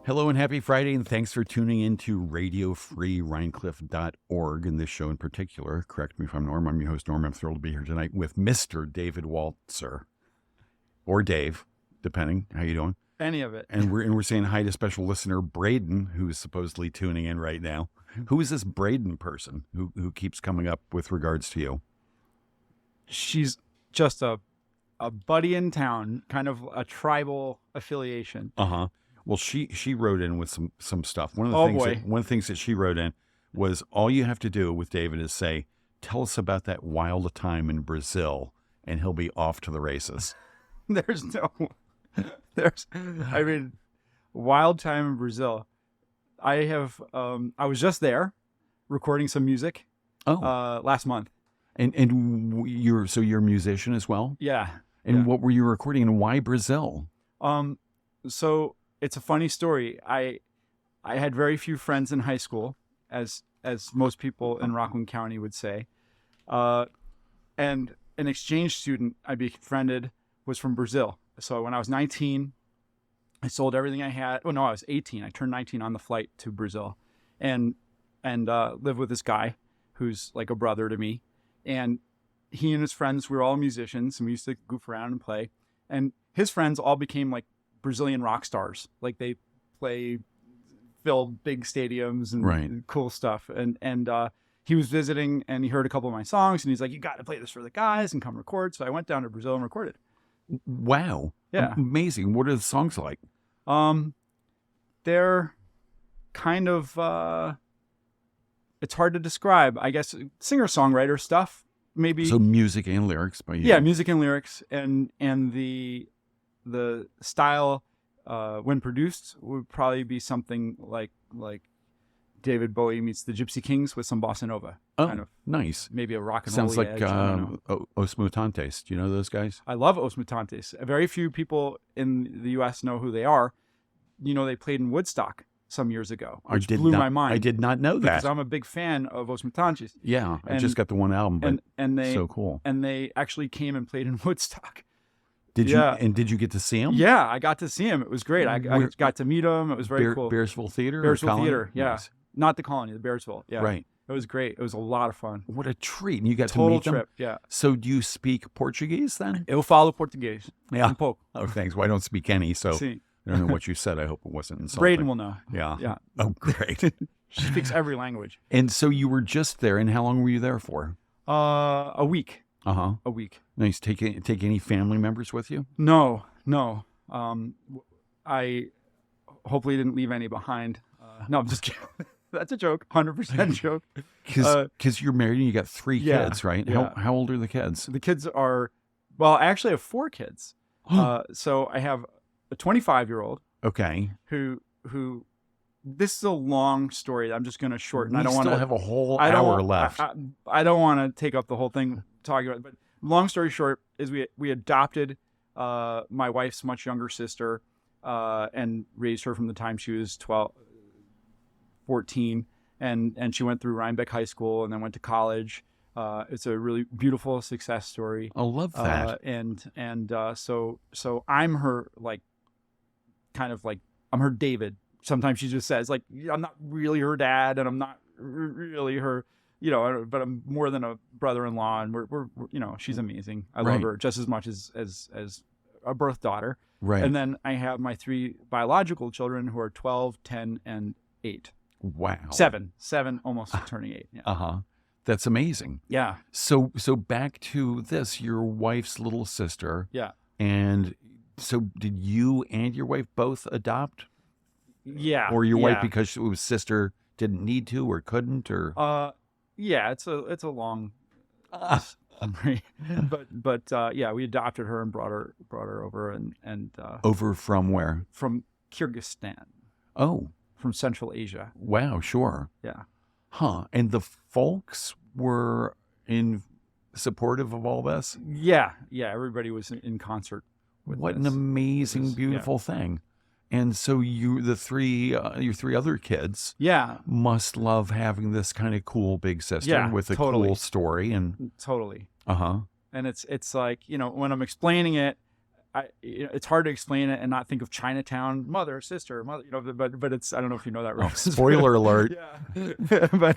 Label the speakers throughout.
Speaker 1: Hello and happy Friday, and thanks for tuning in to RadioFreeRhinecliff.org. In this show in particular, correct me if I'm Norm, I'm your host, Norm. I'm thrilled to be here tonight with Mr. David Waltzer, or Dave, depending. How you doing?
Speaker 2: Any of it.
Speaker 1: And we're saying hi to special listener Braden, who's supposedly tuning in right now. Who is this Braden person who keeps coming up with regards to you?
Speaker 2: She's just a buddy in town, kind of a tribal affiliation.
Speaker 1: Uh-huh. Well, she wrote in with some stuff. One of the things that she wrote in was, all you have to do with David is say, tell us about that wild time in Brazil, and he'll be off to the races.
Speaker 2: Wild time in Brazil. I was just there recording some music last month.
Speaker 1: And you're a musician as well?
Speaker 2: Yeah.
Speaker 1: And what were you recording, and why Brazil?
Speaker 2: So it's a funny story. I had very few friends in high school, as most people in Rockland County would say. And an exchange student I befriended was from Brazil. So when I was 19, I sold everything I had. Oh no, I was 18. I turned 19 on the flight to Brazil, and lived with this guy who's like a brother to me. And he and his friends, we were all musicians, and we used to goof around and play. And his friends all became like Brazilian rock stars. Like they filled big stadiums and cool stuff. And he was visiting, and he heard a couple of my songs, and he's like, you got to play this for the guys and come record. So I went down to Brazil and recorded.
Speaker 1: Wow.
Speaker 2: Yeah.
Speaker 1: Amazing. What are the songs like?
Speaker 2: They're kind of, it's hard to describe. I guess singer-songwriter stuff, maybe.
Speaker 1: So music and lyrics by you.
Speaker 2: Yeah, music and lyrics, and the style when produced would probably be something like David Bowie meets the Gypsy Kings with some bossa nova.
Speaker 1: Kind of nice.
Speaker 2: Maybe a rock and
Speaker 1: roll. Sounds like
Speaker 2: Os
Speaker 1: Mutantes. Do you know those guys?
Speaker 2: I love Os Mutantes. Very few people in the U.S. know who they are. You know, they played in Woodstock some years ago, which blew my mind.
Speaker 1: I did not know that.
Speaker 2: Because I'm a big fan of Os Mutantes.
Speaker 1: Yeah, I just got the one album, but
Speaker 2: and they,
Speaker 1: so cool.
Speaker 2: And they actually came and played in Woodstock.
Speaker 1: Did you? And did you get to see him?
Speaker 2: Yeah, I got to see him. It was great. I got to meet him. It was very cool.
Speaker 1: Bearsville Theater?
Speaker 2: Bearsville Theater, yeah.
Speaker 1: Nice.
Speaker 2: Not the Colony, the Bearsville. Yeah.
Speaker 1: Right.
Speaker 2: It was great. It was a lot of fun.
Speaker 1: What a treat. And you got
Speaker 2: Total
Speaker 1: to meet them?
Speaker 2: trip, yeah.
Speaker 1: So do you speak Portuguese then?
Speaker 2: Eu falo português.
Speaker 1: Yeah.
Speaker 2: Pouco.
Speaker 1: Oh, thanks. Well, I don't speak any, so
Speaker 2: See.
Speaker 1: I don't know what you said. I hope it wasn't insulting.
Speaker 2: Braden will know.
Speaker 1: Yeah.
Speaker 2: Yeah.
Speaker 1: Oh, great.
Speaker 2: She speaks every language.
Speaker 1: And so you were just there, and how long were you there for?
Speaker 2: A week.
Speaker 1: Uh-huh.
Speaker 2: A week.
Speaker 1: Nice. Take any family members with you?
Speaker 2: No. I hopefully didn't leave any behind. No, I'm just kidding. That's a joke. 100% joke.
Speaker 1: Because you're married and you got 3 kids, right?
Speaker 2: Yeah.
Speaker 1: How old are the kids?
Speaker 2: The kids are, well, I actually have 4 kids. So I have a 25-year-old.
Speaker 1: Okay.
Speaker 2: Who this is a long story. I'm just going to shorten.
Speaker 1: I don't want to have a whole hour left.
Speaker 2: I don't want to take up the whole thing talking about it. But long story short is we adopted my wife's much younger sister and raised her from the time she was 14. And she went through Rhinebeck High School and then went to college. It's a really beautiful success story.
Speaker 1: I love that.
Speaker 2: So I'm her, like, kind of like, I'm her David. Sometimes she just says, like, I'm not really her dad, and I'm not really her, but I'm more than a brother-in-law, and we're she's amazing. I love her just as much as a birth daughter.
Speaker 1: Right.
Speaker 2: And then I have my 3 biological children who are 12, 10, and 8.
Speaker 1: Wow.
Speaker 2: 7, almost turning 8. Yeah.
Speaker 1: Uh-huh. That's amazing.
Speaker 2: Yeah.
Speaker 1: So back to this, your wife's little sister.
Speaker 2: Yeah.
Speaker 1: And so did you and your wife both adopt?
Speaker 2: Yeah.
Speaker 1: Or your wife, because it was sister, didn't need to or couldn't, or?
Speaker 2: Yeah, it's a long story. but yeah, we adopted her and brought her over and
Speaker 1: over from where?
Speaker 2: From Kyrgyzstan.
Speaker 1: Oh.
Speaker 2: From Central Asia.
Speaker 1: Wow, sure.
Speaker 2: Yeah.
Speaker 1: Huh. And the folks were supportive of all this?
Speaker 2: Yeah. Everybody was in concert with
Speaker 1: What
Speaker 2: this.
Speaker 1: an amazing, beautiful thing. And so your 3 other kids must love having this kind of cool big sister with a cool story. And
Speaker 2: totally.
Speaker 1: Uh-huh.
Speaker 2: And it's like, when I'm explaining it, it's hard to explain it and not think of Chinatown, mother, sister, mother, but it's, I don't know if you know that reference.
Speaker 1: Spoiler alert.
Speaker 2: Yeah. But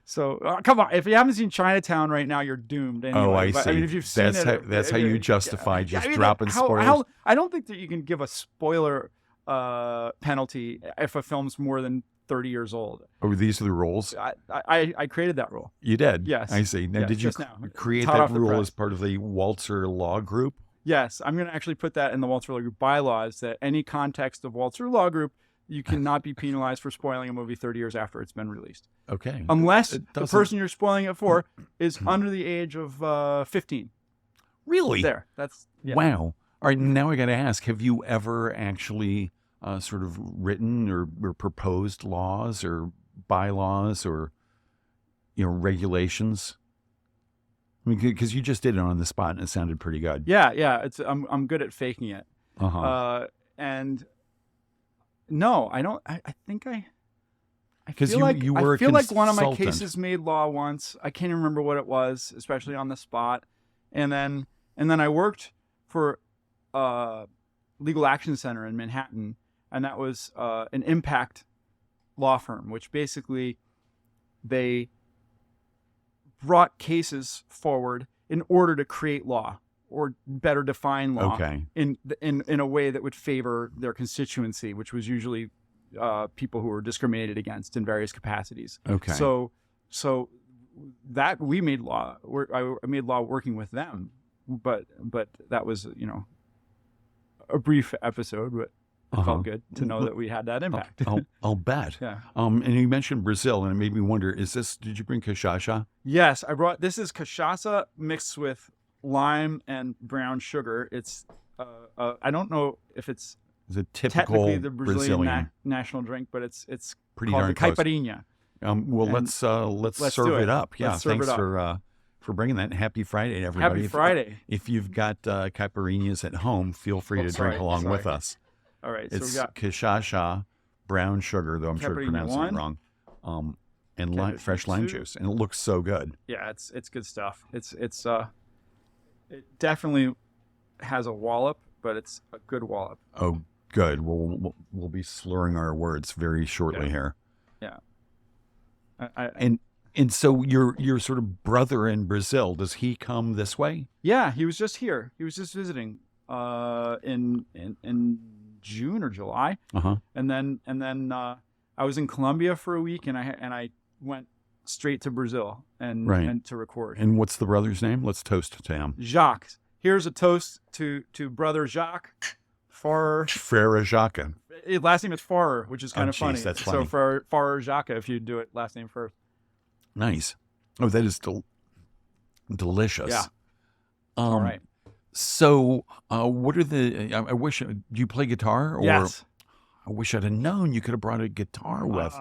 Speaker 2: so come on, if you haven't seen Chinatown right now, you're doomed anyway.
Speaker 1: Oh, I see.
Speaker 2: But, I mean, if you've seen
Speaker 1: that's how you justify dropping spoilers.
Speaker 2: I don't think that you can give a spoiler penalty if a film's more than 30 years old.
Speaker 1: Oh, these are the rules?
Speaker 2: I created that rule.
Speaker 1: You did?
Speaker 2: Yes.
Speaker 1: I see. Now, did you create
Speaker 2: Hot
Speaker 1: that rule as part of the Waltzer Law Group?
Speaker 2: Yes. I'm going to actually put that in the Waltzer Law Group bylaws, that any context of Waltzer Law Group, you cannot be penalized for spoiling a movie 30 years after it's been released.
Speaker 1: Okay.
Speaker 2: Unless the person you're spoiling it for is under the age of 15.
Speaker 1: Really?
Speaker 2: There. That's
Speaker 1: Wow. All right. Now I got to ask, have you ever actually sort of written or proposed laws or bylaws or, regulations? I mean, because you just did it on the spot and it sounded pretty good.
Speaker 2: Yeah. I'm good at faking it. And no, I don't. I think I feel like one of my cases made law once. I can't even remember what it was, especially on the spot. And then I worked for Legal Action Center in Manhattan, and that was an impact law firm, which basically they brought cases forward in order to create law or better define law in a way that would favor their constituency, which was usually people who were discriminated against in various capacities.
Speaker 1: Okay.
Speaker 2: So that we made law. I made law working with them, but that was a brief episode, but it felt good to know that we had that impact.
Speaker 1: I'll bet.
Speaker 2: Yeah.
Speaker 1: And you mentioned Brazil, and it made me wonder: did you bring cachaça?
Speaker 2: Yes, I brought. This is cachaça mixed with lime and brown sugar. It's I don't know if it's
Speaker 1: a typical
Speaker 2: technically the Brazilian national drink, but it's
Speaker 1: pretty
Speaker 2: called
Speaker 1: darn
Speaker 2: the caipirinha.
Speaker 1: Let's serve it up. Yeah, thanks for bringing that. Happy Friday, everybody.
Speaker 2: Happy Friday.
Speaker 1: If you've got caipirinhas at home, feel free to drink along with us.
Speaker 2: All right,
Speaker 1: it's
Speaker 2: so we got
Speaker 1: cachaça, brown sugar, though I'm sure I pronounced it wrong, and fresh lime juice, and it looks so good.
Speaker 2: Yeah, it's good stuff. It definitely has a wallop, but it's a good wallop.
Speaker 1: Oh, good. We'll be slurring our words very shortly here.
Speaker 2: Yeah.
Speaker 1: And so your sort of brother in Brazil, does he come this way?
Speaker 2: Yeah, he was just here. He was just visiting in June or July. And then I was in Colombia for a week, and I went straight to Brazil and to record.
Speaker 1: And what's the brother's name? Let's toast to him.
Speaker 2: Jacques. Here's a toast to brother Jacques.
Speaker 1: Frere Jacques.
Speaker 2: Last name is Farrer, which is kind of funny.
Speaker 1: That's funny.
Speaker 2: So Farrer Jacques, if you do it last name first.
Speaker 1: Nice. Oh, that is delicious.
Speaker 2: Yeah. All right.
Speaker 1: So, what are I wish. Do you play guitar? Or
Speaker 2: yes.
Speaker 1: I wish I'd have known you could have brought a guitar with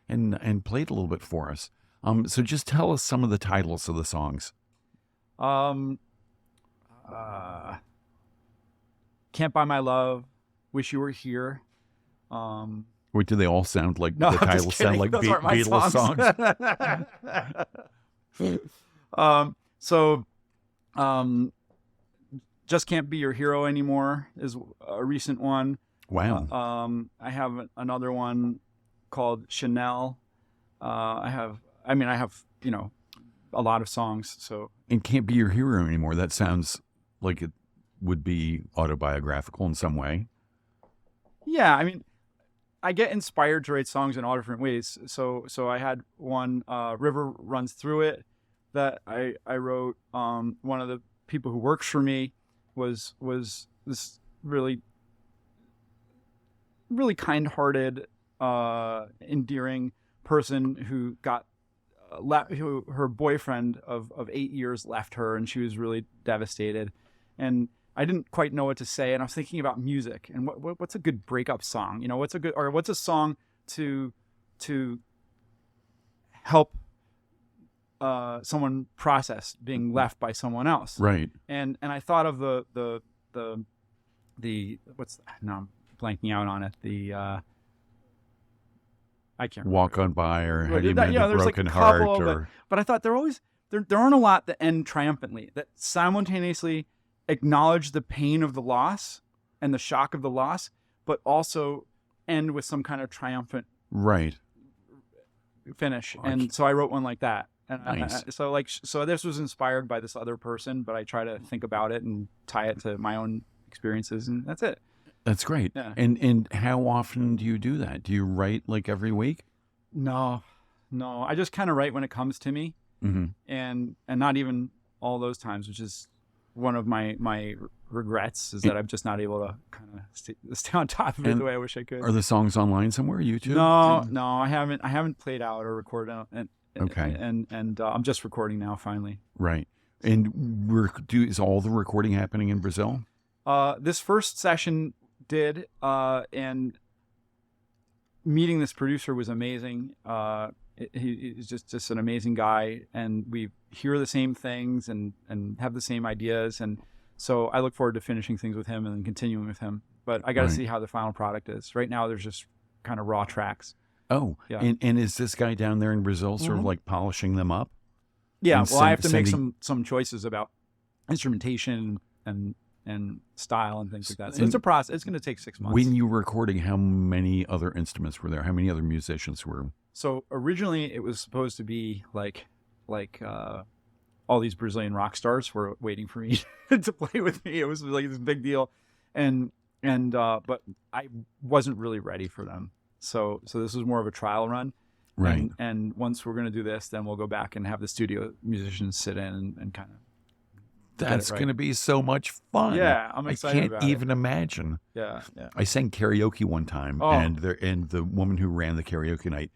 Speaker 1: and played a little bit for us. So just tell us some of the titles of the songs.
Speaker 2: Can't Buy My Love, Wish You Were Here.
Speaker 1: Wait, do they all sound like the titles sound like Beatles
Speaker 2: songs? Just Can't Be Your Hero Anymore is a recent one.
Speaker 1: Wow.
Speaker 2: I have another one called Chanel. I have a lot of songs. So.
Speaker 1: And Can't Be Your Hero Anymore. That sounds like it would be autobiographical in some way.
Speaker 2: Yeah, I mean, I get inspired to write songs in all different ways. So I had one, River Runs Through It, that I wrote. One of the people who works for me was this really, really kind-hearted, endearing person who got her boyfriend of 8 years left her, and she was really devastated. And I didn't quite know what to say, and I was thinking about music and what's a good breakup song? What's a song to help someone process being left by someone else,
Speaker 1: right?
Speaker 2: And I thought of the I'm blanking out on it. I can't remember.
Speaker 1: Walk on by, or How Do You Mend a Broken Heart,
Speaker 2: but I thought there aren't a lot that end triumphantly, that simultaneously acknowledge the pain of the loss and the shock of the loss, but also end with some kind of triumphant finish. And so I wrote one like that. And
Speaker 1: nice.
Speaker 2: So this was inspired by this other person, but I try to think about it and tie it to my own experiences, and that's it.
Speaker 1: That's great.
Speaker 2: Yeah.
Speaker 1: And how often do you do that? Do you write like every week?
Speaker 2: No. I just kind of write when it comes to me, and not even all those times, which is one of my regrets, is that I'm just not able to kind of stay on top of it the way I wish I could.
Speaker 1: Are the songs online somewhere? YouTube?
Speaker 2: No, I haven't played out or recorded out, and I'm just recording now finally.
Speaker 1: Right. And is all the recording happening in Brazil?
Speaker 2: This first session did, and meeting this producer was amazing. He's just an amazing guy, and we hear the same things and have the same ideas, and so I look forward to finishing things with him and then continuing with him. But I got to see how the final product is. Right now, there's just kind of raw tracks.
Speaker 1: Oh, yeah. And is this guy down there in Brazil sort of like polishing them up?
Speaker 2: Yeah. Well, I have to make some choices about instrumentation and style and things like that. So it's a process. It's going to take 6 months.
Speaker 1: When you were recording, how many other instruments were there? How many other musicians were?
Speaker 2: So originally it was supposed to be like all these Brazilian rock stars were waiting for me to play with me. It was like this big deal, but I wasn't really ready for them. So this was more of a trial run.
Speaker 1: Right.
Speaker 2: And once we're going to do this, then we'll go back and have the studio musicians sit in and kind of.
Speaker 1: That's going to be so much fun.
Speaker 2: Yeah, I'm excited about it.
Speaker 1: I can't even imagine.
Speaker 2: Yeah.
Speaker 1: I sang karaoke one time, and the woman who ran the karaoke night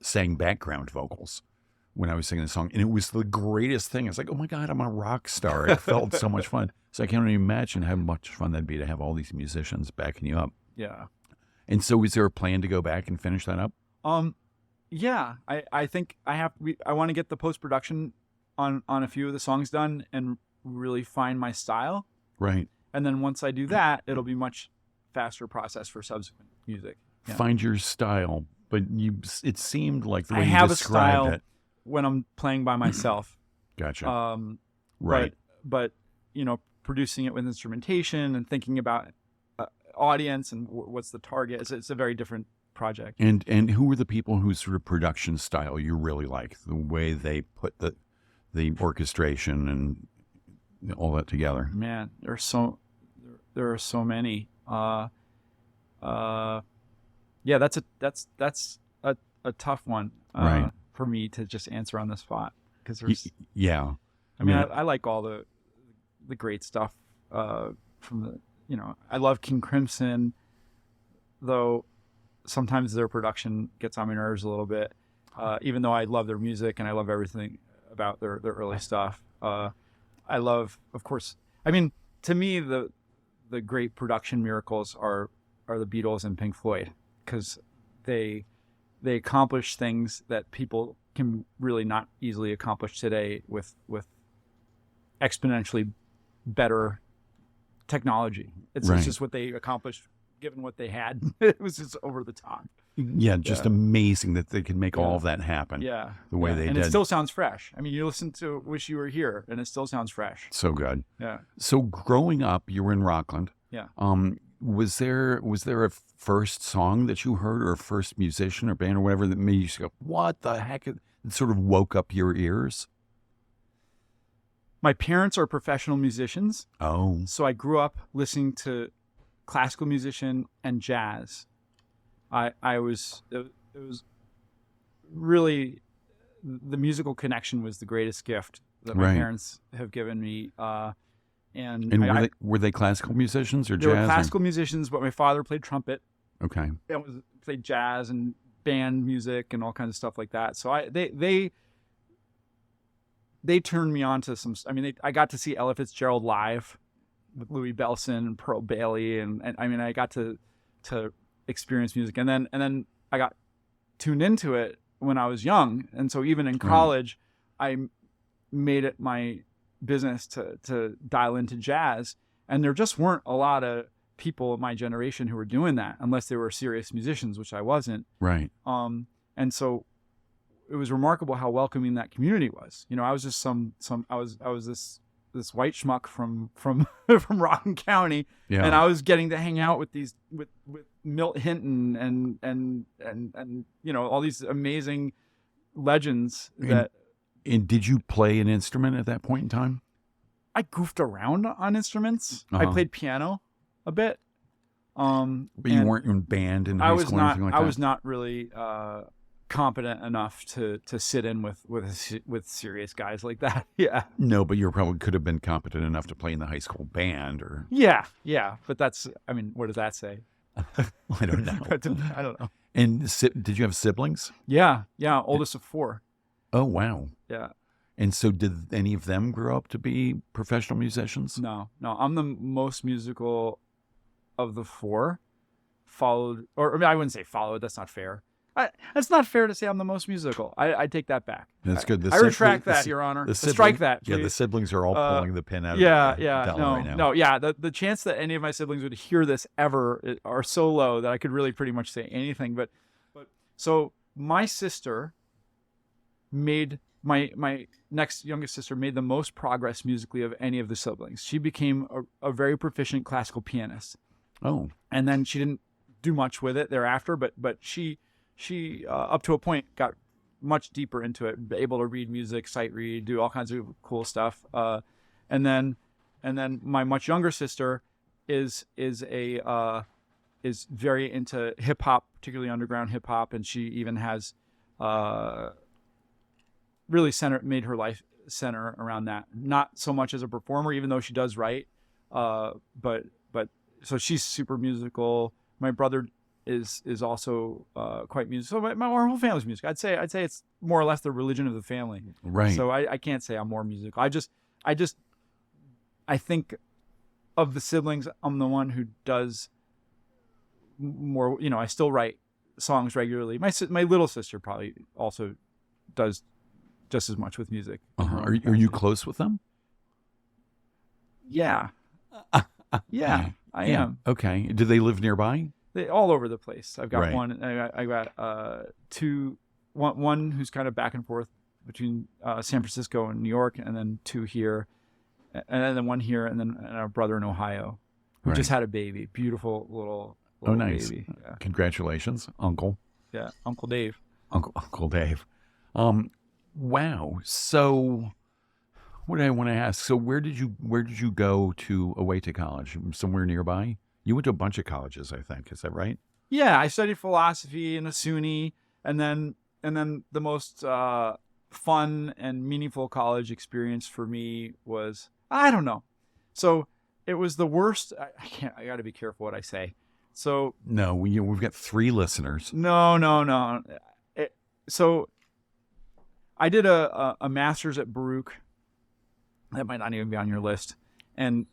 Speaker 1: sang background vocals when I was singing the song, and it was the greatest thing. I was like, oh my God, I'm a rock star. It felt so much fun. So I can't even imagine how much fun that'd be to have all these musicians backing you up.
Speaker 2: Yeah.
Speaker 1: And so is there a plan to go back and finish that up?
Speaker 2: Yeah, I think I want to get the post-production on a few of the songs done and really find my style.
Speaker 1: Right.
Speaker 2: And then once I do that, it'll be much faster process for subsequent music. Yeah.
Speaker 1: Find your style, but it seemed like the way
Speaker 2: I
Speaker 1: you
Speaker 2: have
Speaker 1: described
Speaker 2: a style
Speaker 1: it.
Speaker 2: when I'm playing by myself.
Speaker 1: Gotcha. Right.
Speaker 2: But producing it with instrumentation and thinking about audience and what's the target, it's a very different project.
Speaker 1: And who are the people whose sort of production style you really like? The way they put the orchestration and all that together.
Speaker 2: Man, there are so many. Yeah, that's a tough one for me to just answer on the spot, because there's I mean, I like all the great stuff from the I love King Crimson, though sometimes their production gets on my nerves a little bit, even though I love their music and I love everything about their early stuff. I love, of course, I mean, to me, the great production miracles are the Beatles and Pink Floyd, because they accomplish things that people can really not easily accomplish today with exponentially better technology. It's just what they accomplished given what they had. It was just over the top.
Speaker 1: Yeah, just amazing that they could make all of that happen.
Speaker 2: Yeah,
Speaker 1: the way they
Speaker 2: did.
Speaker 1: And
Speaker 2: it still sounds fresh. I mean, you listen to "Wish You Were Here" and it still sounds fresh.
Speaker 1: So good.
Speaker 2: Yeah.
Speaker 1: So growing up, you were in Rockland.
Speaker 2: Yeah.
Speaker 1: Was there a first song that you heard, or a first musician or band or whatever that made you go, "What the heck?" It sort of woke up your ears?
Speaker 2: My parents are professional musicians.
Speaker 1: Oh.
Speaker 2: So I grew up listening to classical musician and jazz. It was really, the musical connection was the greatest gift that my parents have given me.
Speaker 1: And were they classical musicians or jazz?
Speaker 2: They were classical musicians, but my father played trumpet.
Speaker 1: Okay.
Speaker 2: And played jazz and band music and all kinds of stuff like that. So they turned me on to some. I mean, I got to see Ella Fitzgerald live with Louis Bellson and Pearl Bailey, and I mean, I got to experience music, and then I got tuned into it when I was young, and so even in college, I made it my business to dial into jazz, and there just weren't a lot of people of my generation who were doing that unless they were serious musicians, which I wasn't.
Speaker 1: Right.
Speaker 2: And so it was remarkable how welcoming that community was. I was just I was this white schmuck from from Rockland County,
Speaker 1: Yeah.
Speaker 2: and I was getting to hang out with these with Milt Hinton and all these amazing legends that.
Speaker 1: And did you play an instrument at that point in time?
Speaker 2: I goofed around on instruments. I played piano a bit.
Speaker 1: But you weren't in band in high school or anything like that?
Speaker 2: I was not really competent enough to sit in with serious guys like that. Yeah.
Speaker 1: No, but you probably could have been competent enough to play in the high school band or...
Speaker 2: Yeah. But that's, I mean, what does that say?
Speaker 1: I don't know.
Speaker 2: I don't know.
Speaker 1: And did you have siblings?
Speaker 2: Yeah. Oldest of 4.
Speaker 1: Oh, wow.
Speaker 2: Yeah.
Speaker 1: And so did any of them grow up to be professional musicians?
Speaker 2: No. I'm the most musical of the 4. Followed, or I mean, I wouldn't say followed. That's not fair. It's not fair to say I'm the most musical. I take that back.
Speaker 1: That's good.
Speaker 2: I retract that, Your Honor. Strike that. Please.
Speaker 1: Yeah, the siblings are all pulling the pin out of the right now.
Speaker 2: No, yeah. The chance that any of my siblings would hear this ever are so low that I could really pretty much say anything. But so my sister made my next youngest sister made the most progress musically of any of the siblings. She became a very proficient classical pianist.
Speaker 1: Oh,
Speaker 2: and then she didn't do much with it thereafter, but she up to a point got much deeper into it, able to read music, sight read, do all kinds of cool stuff. And then my much younger sister is very into hip hop, particularly underground hip hop, and she even has really made her life center around that. Not so much as a performer, even though she does write, but so she's super musical. My brother is also quite musical. So our whole family's musical. I'd say it's more or less the religion of the family.
Speaker 1: Right.
Speaker 2: So I can't say I'm more musical. I think of the siblings, I'm the one who does more. I still write songs regularly. My little sister probably also does just as much with music.
Speaker 1: Are you close with them?
Speaker 2: Yeah. Yeah, I am.
Speaker 1: Okay. Do they live nearby?
Speaker 2: They all over the place. I've got
Speaker 1: Right.
Speaker 2: one. I got two. One who's kind of back and forth between San Francisco and New York, and then 2 here, and then 1 here, and then a brother in Ohio who
Speaker 1: Right.
Speaker 2: just had a baby. Beautiful little
Speaker 1: nice.
Speaker 2: baby. Yeah.
Speaker 1: Congratulations, Uncle.
Speaker 2: Yeah, Uncle Dave.
Speaker 1: Uncle Dave. Wow. So, what did I want to ask? So, where did you go away to college? Somewhere nearby? You went to a bunch of colleges, I think. Is that right?
Speaker 2: Yeah, I studied philosophy in a SUNY, and then the most fun and meaningful college experience for me was, I don't know. So it was the worst. I got to be careful what I say. So
Speaker 1: no, we've got 3 listeners.
Speaker 2: No. So I did a master's at Baruch. That might not even be on your list, and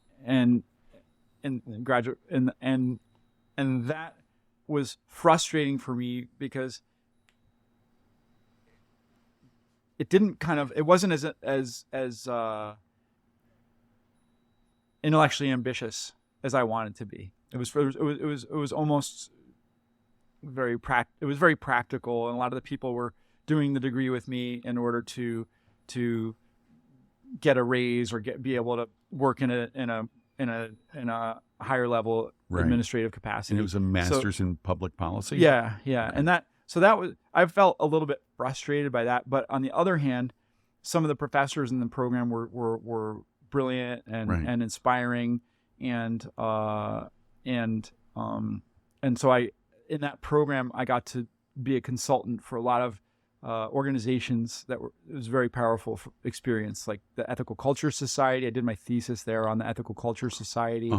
Speaker 2: graduate, and that was frustrating for me because it wasn't as intellectually ambitious as I wanted to be. It was almost very practical, and a lot of the people were doing the degree with me in order to get a raise or be able to work in a higher level
Speaker 1: Right.
Speaker 2: administrative capacity.
Speaker 1: And it was a master's in public policy?
Speaker 2: Yeah. And that was, I felt a little bit frustrated by that. But on the other hand, some of the professors in the program were brilliant and,
Speaker 1: Right.
Speaker 2: and inspiring. And so in that program, I got to be a consultant for a lot of organizations it was a very powerful experience, like the Ethical Culture Society. I did my thesis there on the Ethical Culture Society,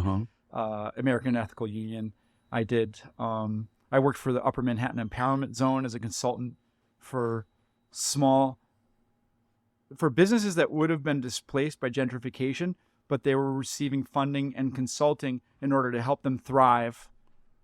Speaker 2: American Ethical Union. I worked for the Upper Manhattan Empowerment Zone as a consultant for businesses that would have been displaced by gentrification, but they were receiving funding and consulting in order to help them thrive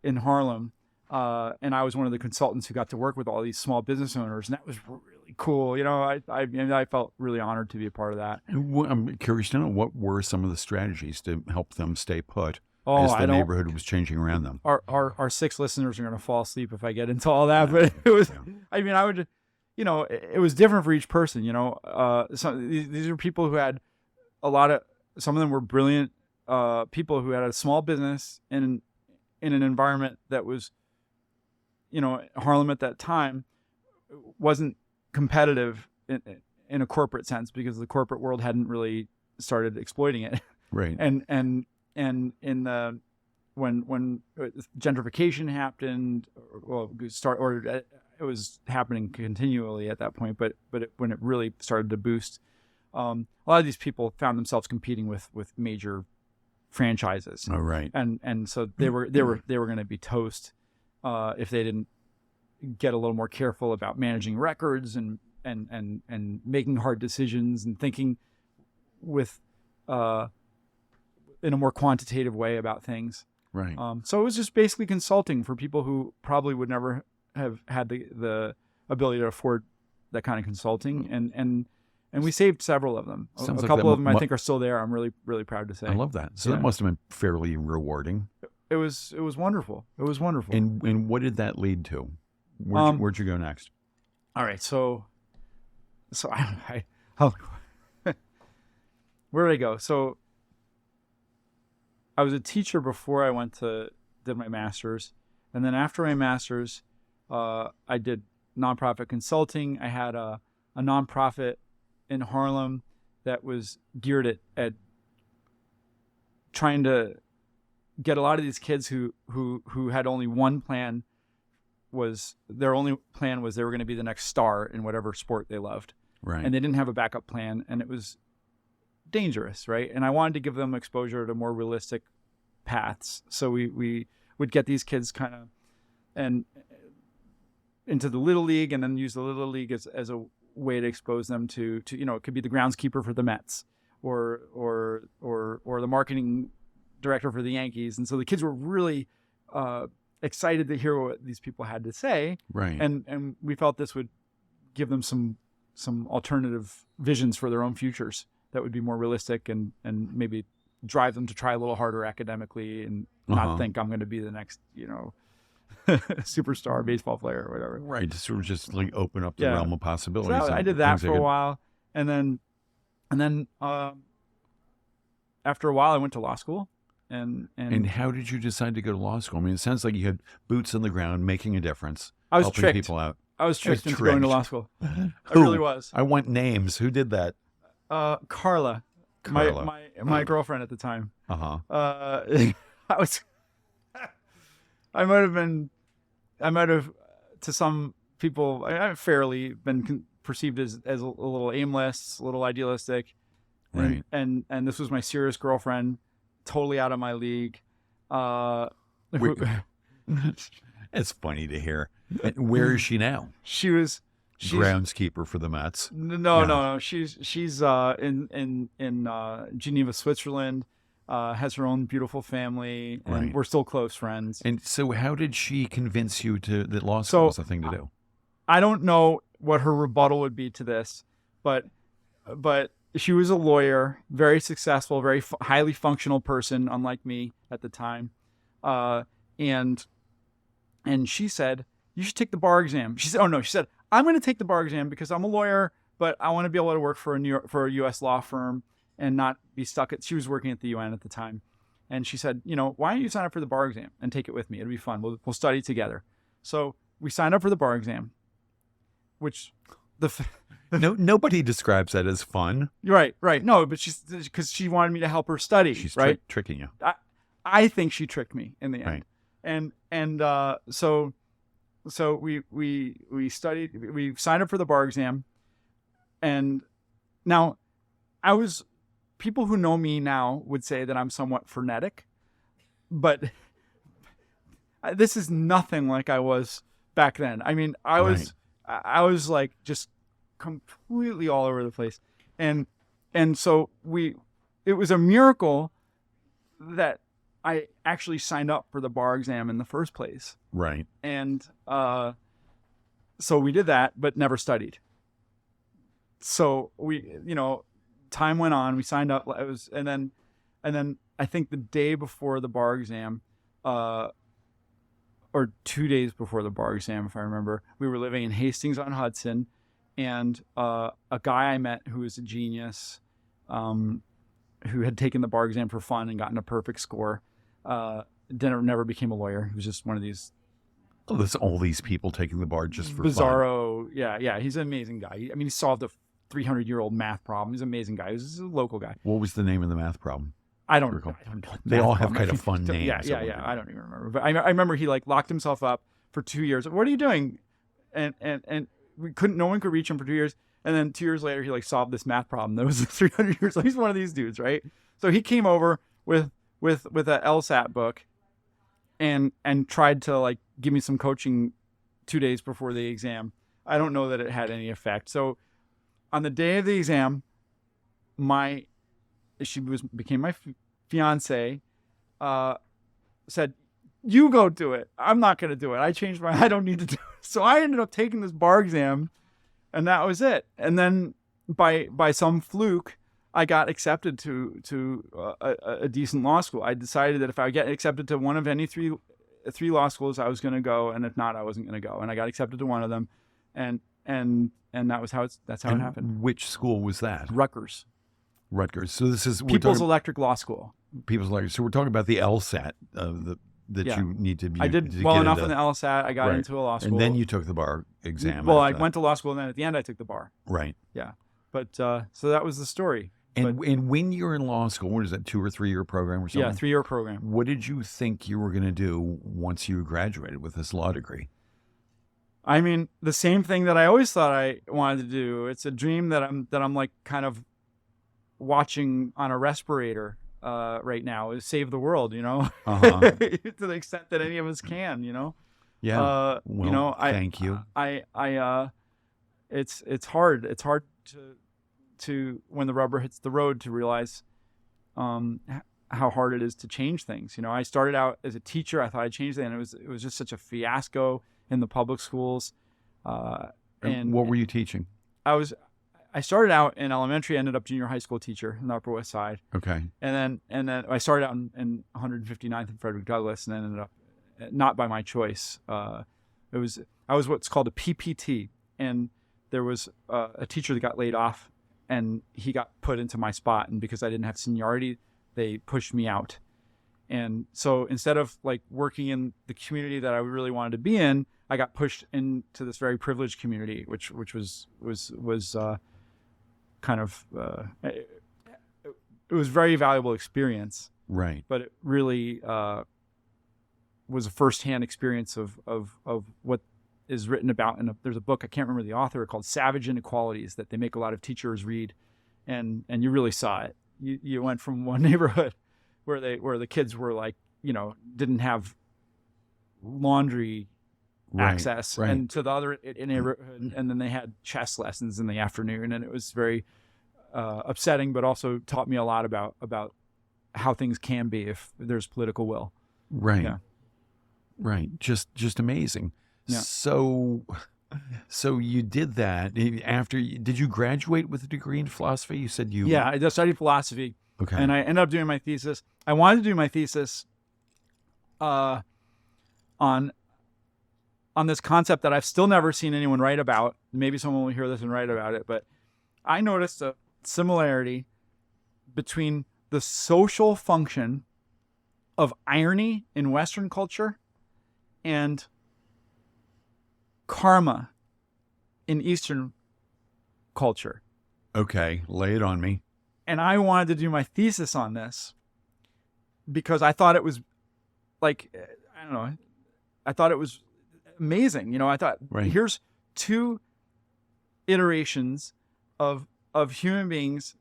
Speaker 2: in Harlem. And I was one of the consultants who got to work with all these small business owners, and that was really cool. I felt really honored to be a part of that.
Speaker 1: I'm curious to know, what were some of the strategies to help them stay put as the neighborhood was changing around them?
Speaker 2: Our 6 listeners are going to fall asleep if I get into all that, but it was, I would, it was different for each person. These are people who had a lot of some of them were brilliant people who had a small business in an environment that was, Harlem at that time wasn't competitive in a corporate sense because the corporate world hadn't really started exploiting it.
Speaker 1: Right.
Speaker 2: And in the when gentrification happened, it was happening continually at that point, but when it really started to boost, a lot of these people found themselves competing with major franchises.
Speaker 1: Oh, right.
Speaker 2: And so they were going to be toast if they didn't get a little more careful about managing records and making hard decisions and thinking with in a more quantitative way about things.
Speaker 1: Right.
Speaker 2: So it was just basically consulting for people who probably would never have had the ability to afford that kind of consulting, and we saved several of them.
Speaker 1: Sounds
Speaker 2: a
Speaker 1: like
Speaker 2: couple of them I think are still there. I'm really, really proud to say.
Speaker 1: I love that. So that must have been fairly rewarding.
Speaker 2: It was wonderful. It was wonderful.
Speaker 1: And what did that lead to? Where'd you go next?
Speaker 2: All right, so where did I go? So I was a teacher before I did my master's, and then after my master's, I did nonprofit consulting. I had a nonprofit in Harlem that was geared at trying to get a lot of these kids who had only one plan. Their only plan was they were going to be the next star in whatever sport they loved.
Speaker 1: Right.
Speaker 2: And they didn't have a backup plan, and it was dangerous, right? And I wanted to give them exposure to more realistic paths. So we would get these kids kind of and into the Little League, and then use the Little League as a way to expose them to it could be the groundskeeper for the Mets or the marketing director for the Yankees. And so the kids were really excited to hear what these people had to say.
Speaker 1: Right.
Speaker 2: And we felt this would give them some alternative visions for their own futures that would be more realistic and maybe drive them to try a little harder academically and not think I'm going to be the next, superstar baseball player or whatever.
Speaker 1: Right. Just like open up the realm of possibilities.
Speaker 2: So I did that for a while. And then after a while I went to law school. And
Speaker 1: how did you decide to go to law school? I mean, it sounds like you had boots on the ground, making a difference,
Speaker 2: helping
Speaker 1: tricked. People out.
Speaker 2: I was tricked into going to law school. I really was.
Speaker 1: I want names. Who did that?
Speaker 2: Carla. My girlfriend at the time. I might have to some people I've fairly been perceived as a little aimless, a little idealistic.
Speaker 1: Right.
Speaker 2: And this was my serious girlfriend. Totally out of my league.
Speaker 1: It's funny to hear. Where is she now?
Speaker 2: She's
Speaker 1: groundskeeper for the Mets.
Speaker 2: No. She's in Geneva, Switzerland. Has her own beautiful family, and we're still close friends.
Speaker 1: And so, how did she convince you that law school was the thing to do?
Speaker 2: I don't know what her rebuttal would be to this, but she was a lawyer, very successful, very highly functional person, unlike me at the time. And she said, you should take the bar exam. She said, I'm going to take the bar exam because I'm a lawyer, but I want to be able to work for a U.S. law firm and not be stuck she was working at the UN at the time. And she said, why don't you sign up for the bar exam and take it with me? It'll be fun. We'll study together. So we signed up for the bar exam, which
Speaker 1: nobody describes that as fun.
Speaker 2: Right. No, but because she wanted me to help her study.
Speaker 1: She's
Speaker 2: right?
Speaker 1: Tricking you.
Speaker 2: I think she tricked me in the end.
Speaker 1: Right.
Speaker 2: And so we studied. We signed up for the bar exam, and now people who know me now would say that I'm somewhat frenetic, but this is nothing like I was back then. I mean, I was like just completely all over the place. And so it was a miracle that I actually signed up for the bar exam in the first place.
Speaker 1: Right.
Speaker 2: And so we did that, but never studied. So time went on, we signed up. And then I think the day before the bar exam, or 2 days before the bar exam, if I remember, we were living in Hastings-on-Hudson, and a guy I met who was a genius who had taken the bar exam for fun and gotten a perfect score. Never became a lawyer. He was just one of these.
Speaker 1: Oh, there's all these people taking the bar just for
Speaker 2: bizarro,
Speaker 1: fun.
Speaker 2: Yeah. He's an amazing guy. I mean, he solved a 300-year-old math problem. He's an amazing guy. He's a local guy.
Speaker 1: What was the name of the math problem?
Speaker 2: I don't know.
Speaker 1: They all have kind of fun names.
Speaker 2: Yeah. I don't even remember. But I remember he like locked himself up for 2 years. What are you doing? And no one could reach him for 2 years. And then 2 years later, he like solved this math problem that was 300 years old. He's one of these dudes, right? So he came over with a LSAT book and tried to like give me some coaching 2 days before the exam. I don't know that it had any effect. So on the day of the exam, she became my fiance, said, "You go do it. I'm not going to do it. I don't need to do it." So I ended up taking this bar exam, and that was it. And then by some fluke, I got accepted to a decent law school. I decided that if I get accepted to one of any three law schools, I was going to go, and if not, I wasn't going to go. And I got accepted to one of them, and that's how it happened.
Speaker 1: Which school was that?
Speaker 2: Rutgers.
Speaker 1: So this is
Speaker 2: People's Electric Law School.
Speaker 1: People's Electric. So we're talking about the LSAT you need to be.
Speaker 2: I did well enough in the LSAT. I got into a law school,
Speaker 1: and then you took the bar exam.
Speaker 2: Well, I went to law school, and then at the end, I took the bar.
Speaker 1: Right.
Speaker 2: Yeah. But so that was the story.
Speaker 1: And when you're in law school, what is that, 2 or 3 year program or something?
Speaker 2: Yeah, 3-year program.
Speaker 1: What did you think you were going to do once you graduated with this law degree?
Speaker 2: I mean, the same thing that I always thought I wanted to do. It's a dream that I'm like kind of watching on a respirator right now, is save the world,
Speaker 1: Uh-huh.
Speaker 2: to the extent that any of us can,
Speaker 1: Yeah. Thank you.
Speaker 2: It's hard. It's hard to when the rubber hits the road to realize how hard it is to change things. I started out as a teacher. I thought I'd change that, and it was just such a fiasco in the public schools.
Speaker 1: And what were you teaching?
Speaker 2: I started out in elementary, ended up junior high school teacher in the Upper West Side.
Speaker 1: Okay.
Speaker 2: And then I started out in 159th and Frederick Douglass, and then ended up not by my choice. I was what's called a PPT, and there was a teacher that got laid off, and he got put into my spot, and because I didn't have seniority, they pushed me out. And so instead of like working in the community that I really wanted to be in, I got pushed into this very privileged community, which was kind of it was a very valuable experience.
Speaker 1: Right.
Speaker 2: But it really was a firsthand experience of what is written about. And there's a book, I can't remember the author, called Savage Inequalities, that they make a lot of teachers read, and you really saw it. You went from one neighborhood where the kids were like, didn't have laundry access, and to the other neighborhood, and then they had chess lessons in the afternoon, and it was very upsetting, but also taught me a lot about how things can be if there's political will.
Speaker 1: Right.
Speaker 2: Yeah.
Speaker 1: Right. Just amazing.
Speaker 2: Yeah.
Speaker 1: So you did that after. Did you graduate with a degree in philosophy? You said you.
Speaker 2: Yeah, I just studied philosophy.
Speaker 1: Okay.
Speaker 2: And I ended up doing my thesis. I wanted to do my thesis on this concept that I've still never seen anyone write about. Maybe someone will hear this and write about it, but I noticed a similarity between the social function of irony in Western culture and karma in Eastern culture.
Speaker 1: Okay, lay it on me.
Speaker 2: And I wanted to do my thesis on this because I thought it was like, I don't know, I thought it was amazing. I thought, here's 2 iterations of human beings.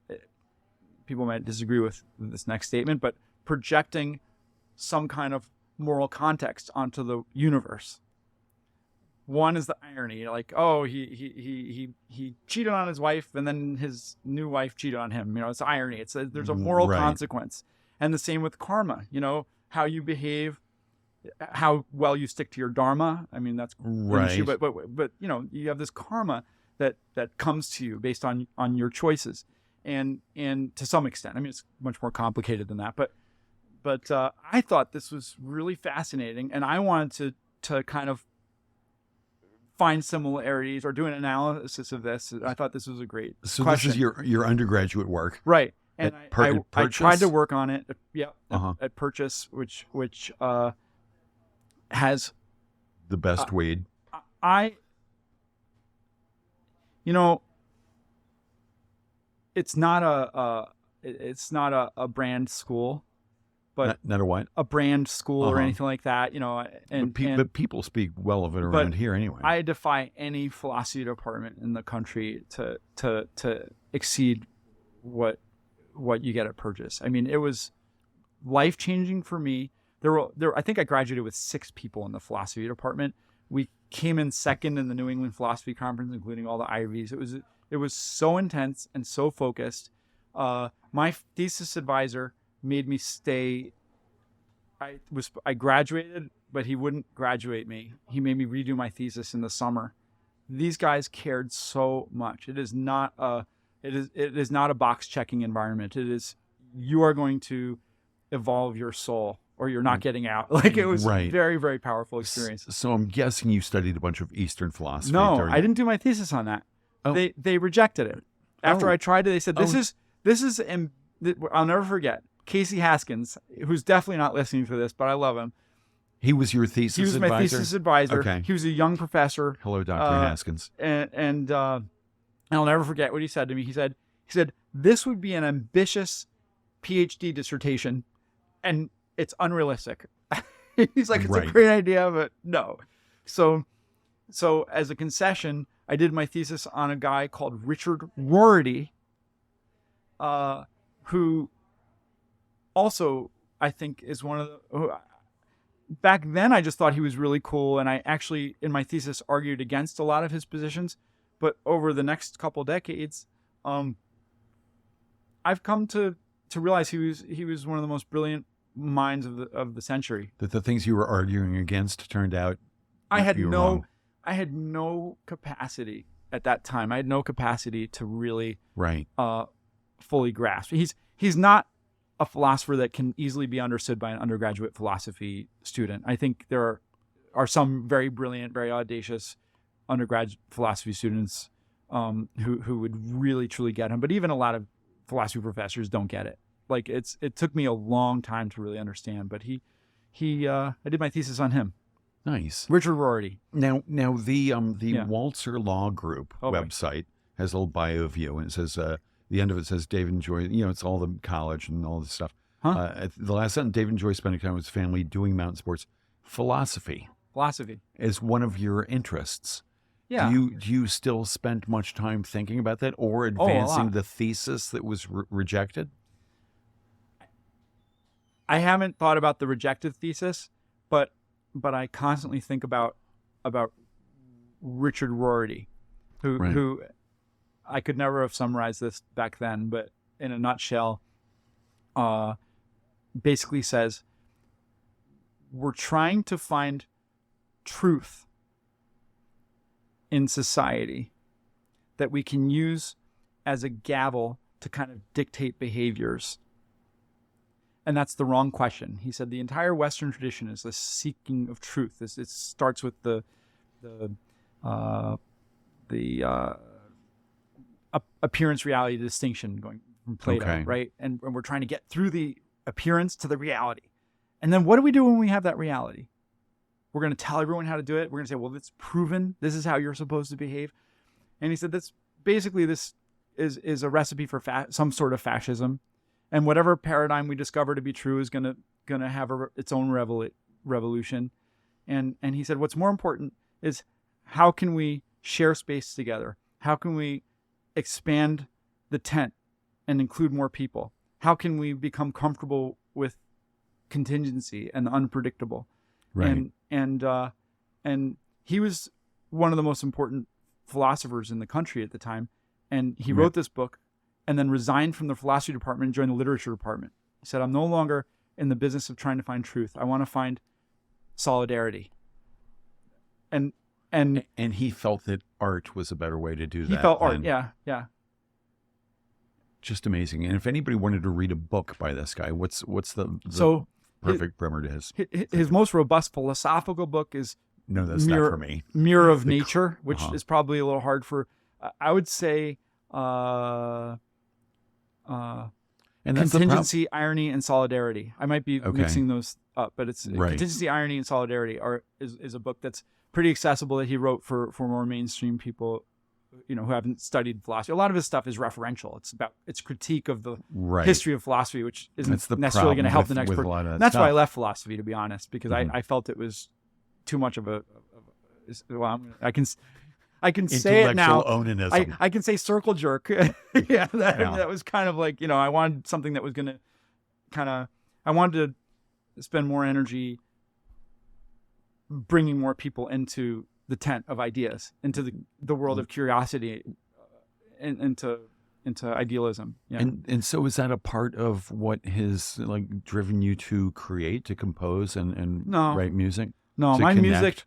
Speaker 2: People might disagree with this next statement, but projecting some kind of moral context onto the universe. One is the irony, like, oh, he cheated on his wife, and then his new wife cheated on him. It's irony. There's a moral consequence, and the same with karma. How you behave, how well you stick to your dharma. I mean, that's an issue, but you have this karma that comes to you based on your choices, and to some extent, I mean, it's much more complicated than that. But I thought this was really fascinating, and I wanted to kind of find similarities or do an analysis of this. I thought this was a great question.
Speaker 1: This is your undergraduate work.
Speaker 2: Right. And
Speaker 1: Purchase?
Speaker 2: I tried to work on it. Yeah,
Speaker 1: Uh-huh.
Speaker 2: at Purchase, which has
Speaker 1: The best weed.
Speaker 2: It's not a brand school, but
Speaker 1: Not a what?
Speaker 2: a brand school or anything like that.
Speaker 1: But people speak well of it around here anyway.
Speaker 2: I defy any philosophy department in the country to exceed what you get at Purchase. I mean, it was life-changing for me. I think I graduated with 6 people in the philosophy department. We came in second in the New England Philosophy Conference, including all the Ivies. It was so intense and so focused. My thesis advisor made me stay. I graduated, but he wouldn't graduate me. He made me redo my thesis in the summer. These guys cared so much. It is not a box checking environment. It is, you are going to evolve your soul or you're not getting out. Like, it was a very, very powerful experience.
Speaker 1: So I'm guessing you studied a bunch of Eastern philosophy.
Speaker 2: No, I didn't do my thesis on that. Oh. They rejected it. After I tried it, they said, I'll never forget. Casey Haskins, who's definitely not listening to this, but I love him.
Speaker 1: He was your thesis advisor?
Speaker 2: He was my thesis advisor.
Speaker 1: Okay.
Speaker 2: He was a young professor.
Speaker 1: Hello, Dr. Haskins.
Speaker 2: And I'll never forget what he said to me. He said, this would be an ambitious PhD dissertation, and it's unrealistic. He's like, it's a great idea, but no. So as a concession, I did my thesis on a guy called Richard Rorty, who also, I think, is one of the... Back then, I just thought he was really cool, and I actually, in my thesis, argued against a lot of his positions. But over the next couple decades, I've come to realize he was one of the most brilliant minds of the century.
Speaker 1: That the things you were arguing against turned out
Speaker 2: I had no capacity at that time. I had no capacity to really fully grasp. He's not a philosopher that can easily be understood by an undergraduate philosophy student. I think there are some very brilliant, very audacious undergraduate philosophy students who would really truly get him. But even a lot of philosophy professors don't get it. Like, it took me a long time to really understand. But I did my thesis on him.
Speaker 1: Nice.
Speaker 2: Richard Rorty.
Speaker 1: Now the Waltzer Law Group website has a little bio of you, and it says the end of it says David enjoyed, it's all the college and all this stuff. Huh? The last sentence, David enjoys spending time with his family doing mountain sports. Philosophy is one of your interests. Yeah. Do you still spend much time thinking about that or advancing the thesis that was rejected?
Speaker 2: I haven't thought about the rejected thesis, but I constantly think about Richard Rorty, who I could never have summarized this back then, but in a nutshell, basically says, we're trying to find truth in society that we can use as a gavel to kind of dictate behaviors. And that's the wrong question. He said the entire Western tradition is the seeking of truth. It starts with the appearance reality distinction going from Plato, right? And we're trying to get through the appearance to the reality. And then what do we do when we have that reality? We're going to tell everyone how to do it. We're going to say, well, it's proven. This is how you're supposed to behave. And he said this is a recipe for some sort of fascism. And whatever paradigm we discover to be true is going to have its own revolution. And he said, what's more important is how can we share space together? How can we expand the tent and include more people? How can we become comfortable with contingency and the unpredictable?
Speaker 1: Right.
Speaker 2: And he was one of the most important philosophers in the country at the time. And he wrote this book and then resigned from the philosophy department and joined the literature department. He said, I'm no longer in the business of trying to find truth. I want to find solidarity. And
Speaker 1: he felt that art was a better way to do that.
Speaker 2: He felt art, yeah.
Speaker 1: Just amazing. And if anybody wanted to read a book by this guy, what's the perfect primer to
Speaker 2: his most robust philosophical book is
Speaker 1: No, that's not for me.
Speaker 2: Mirror of Nature, which is probably a little hard for, I would say,
Speaker 1: And that's
Speaker 2: contingency, irony, and solidarity. I might be mixing those up, but it's Contingency, Irony, and Solidarity is a book that's pretty accessible that he wrote for more mainstream people, who haven't studied philosophy. A lot of his stuff is referential. It's critique of the history of philosophy, which isn't necessarily going to help the next person. That's why I left philosophy, to be honest, because I felt it was too much of I can say it now.
Speaker 1: Onanism.
Speaker 2: I can say circle jerk. That was kind of like, I wanted something that was going to I wanted to spend more energy bringing more people into the tent of ideas, into the world of curiosity, into idealism. Yeah.
Speaker 1: And so is that a part of what has driven you to create, to compose and write music?
Speaker 2: No, my music,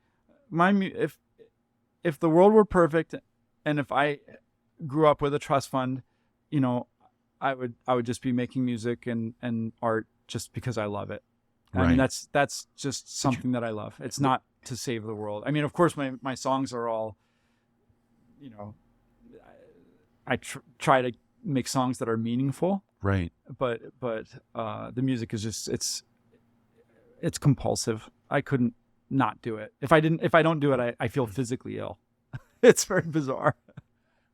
Speaker 2: if the world were perfect, and if I grew up with a trust fund, I would just be making music and art just because I love it. I mean, that's just something that I love. It's not to save the world. I mean, of course, my songs are all, I try to make songs that are meaningful.
Speaker 1: Right.
Speaker 2: But the music is just it's compulsive. I couldn't not do it. If I don't do it, I feel physically ill. It's very bizarre.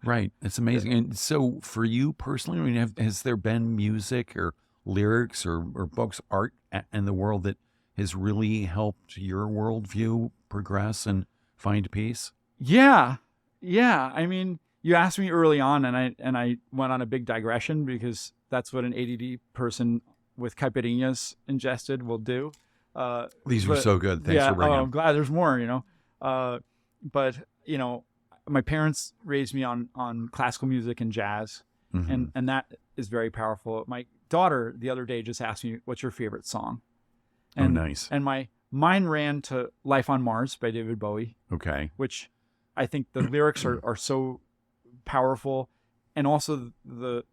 Speaker 1: Right. It's amazing. And so for you personally, I mean, has there been music or lyrics or books, art in the world that has really helped your worldview progress and find peace?
Speaker 2: Yeah. I mean, you asked me early on, and I went on a big digression because that's what an ADD person with caipirinhas ingested will do.
Speaker 1: These were so good. Thanks for bringing them.
Speaker 2: I'm glad there's more, But, my parents raised me on classical music and jazz, and that is very powerful. My daughter the other day just asked me, "What's your favorite song?" And,
Speaker 1: nice.
Speaker 2: And my mind ran to Life on Mars by David Bowie.
Speaker 1: Okay.
Speaker 2: Which I think the lyrics are so powerful, and also the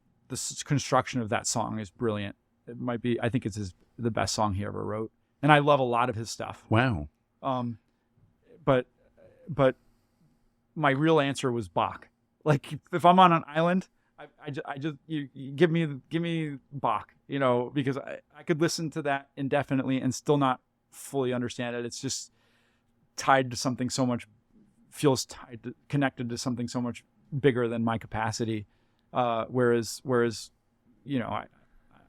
Speaker 2: construction of that song is brilliant. It might be, I think it's the best song he ever wrote. And I love a lot of his stuff.
Speaker 1: Wow.
Speaker 2: But my real answer was Bach. Like, if I'm on an island, I just you give me Bach, because I could listen to that indefinitely and still not fully understand it. It's just tied to something so much, connected to something so much bigger than my capacity. Whereas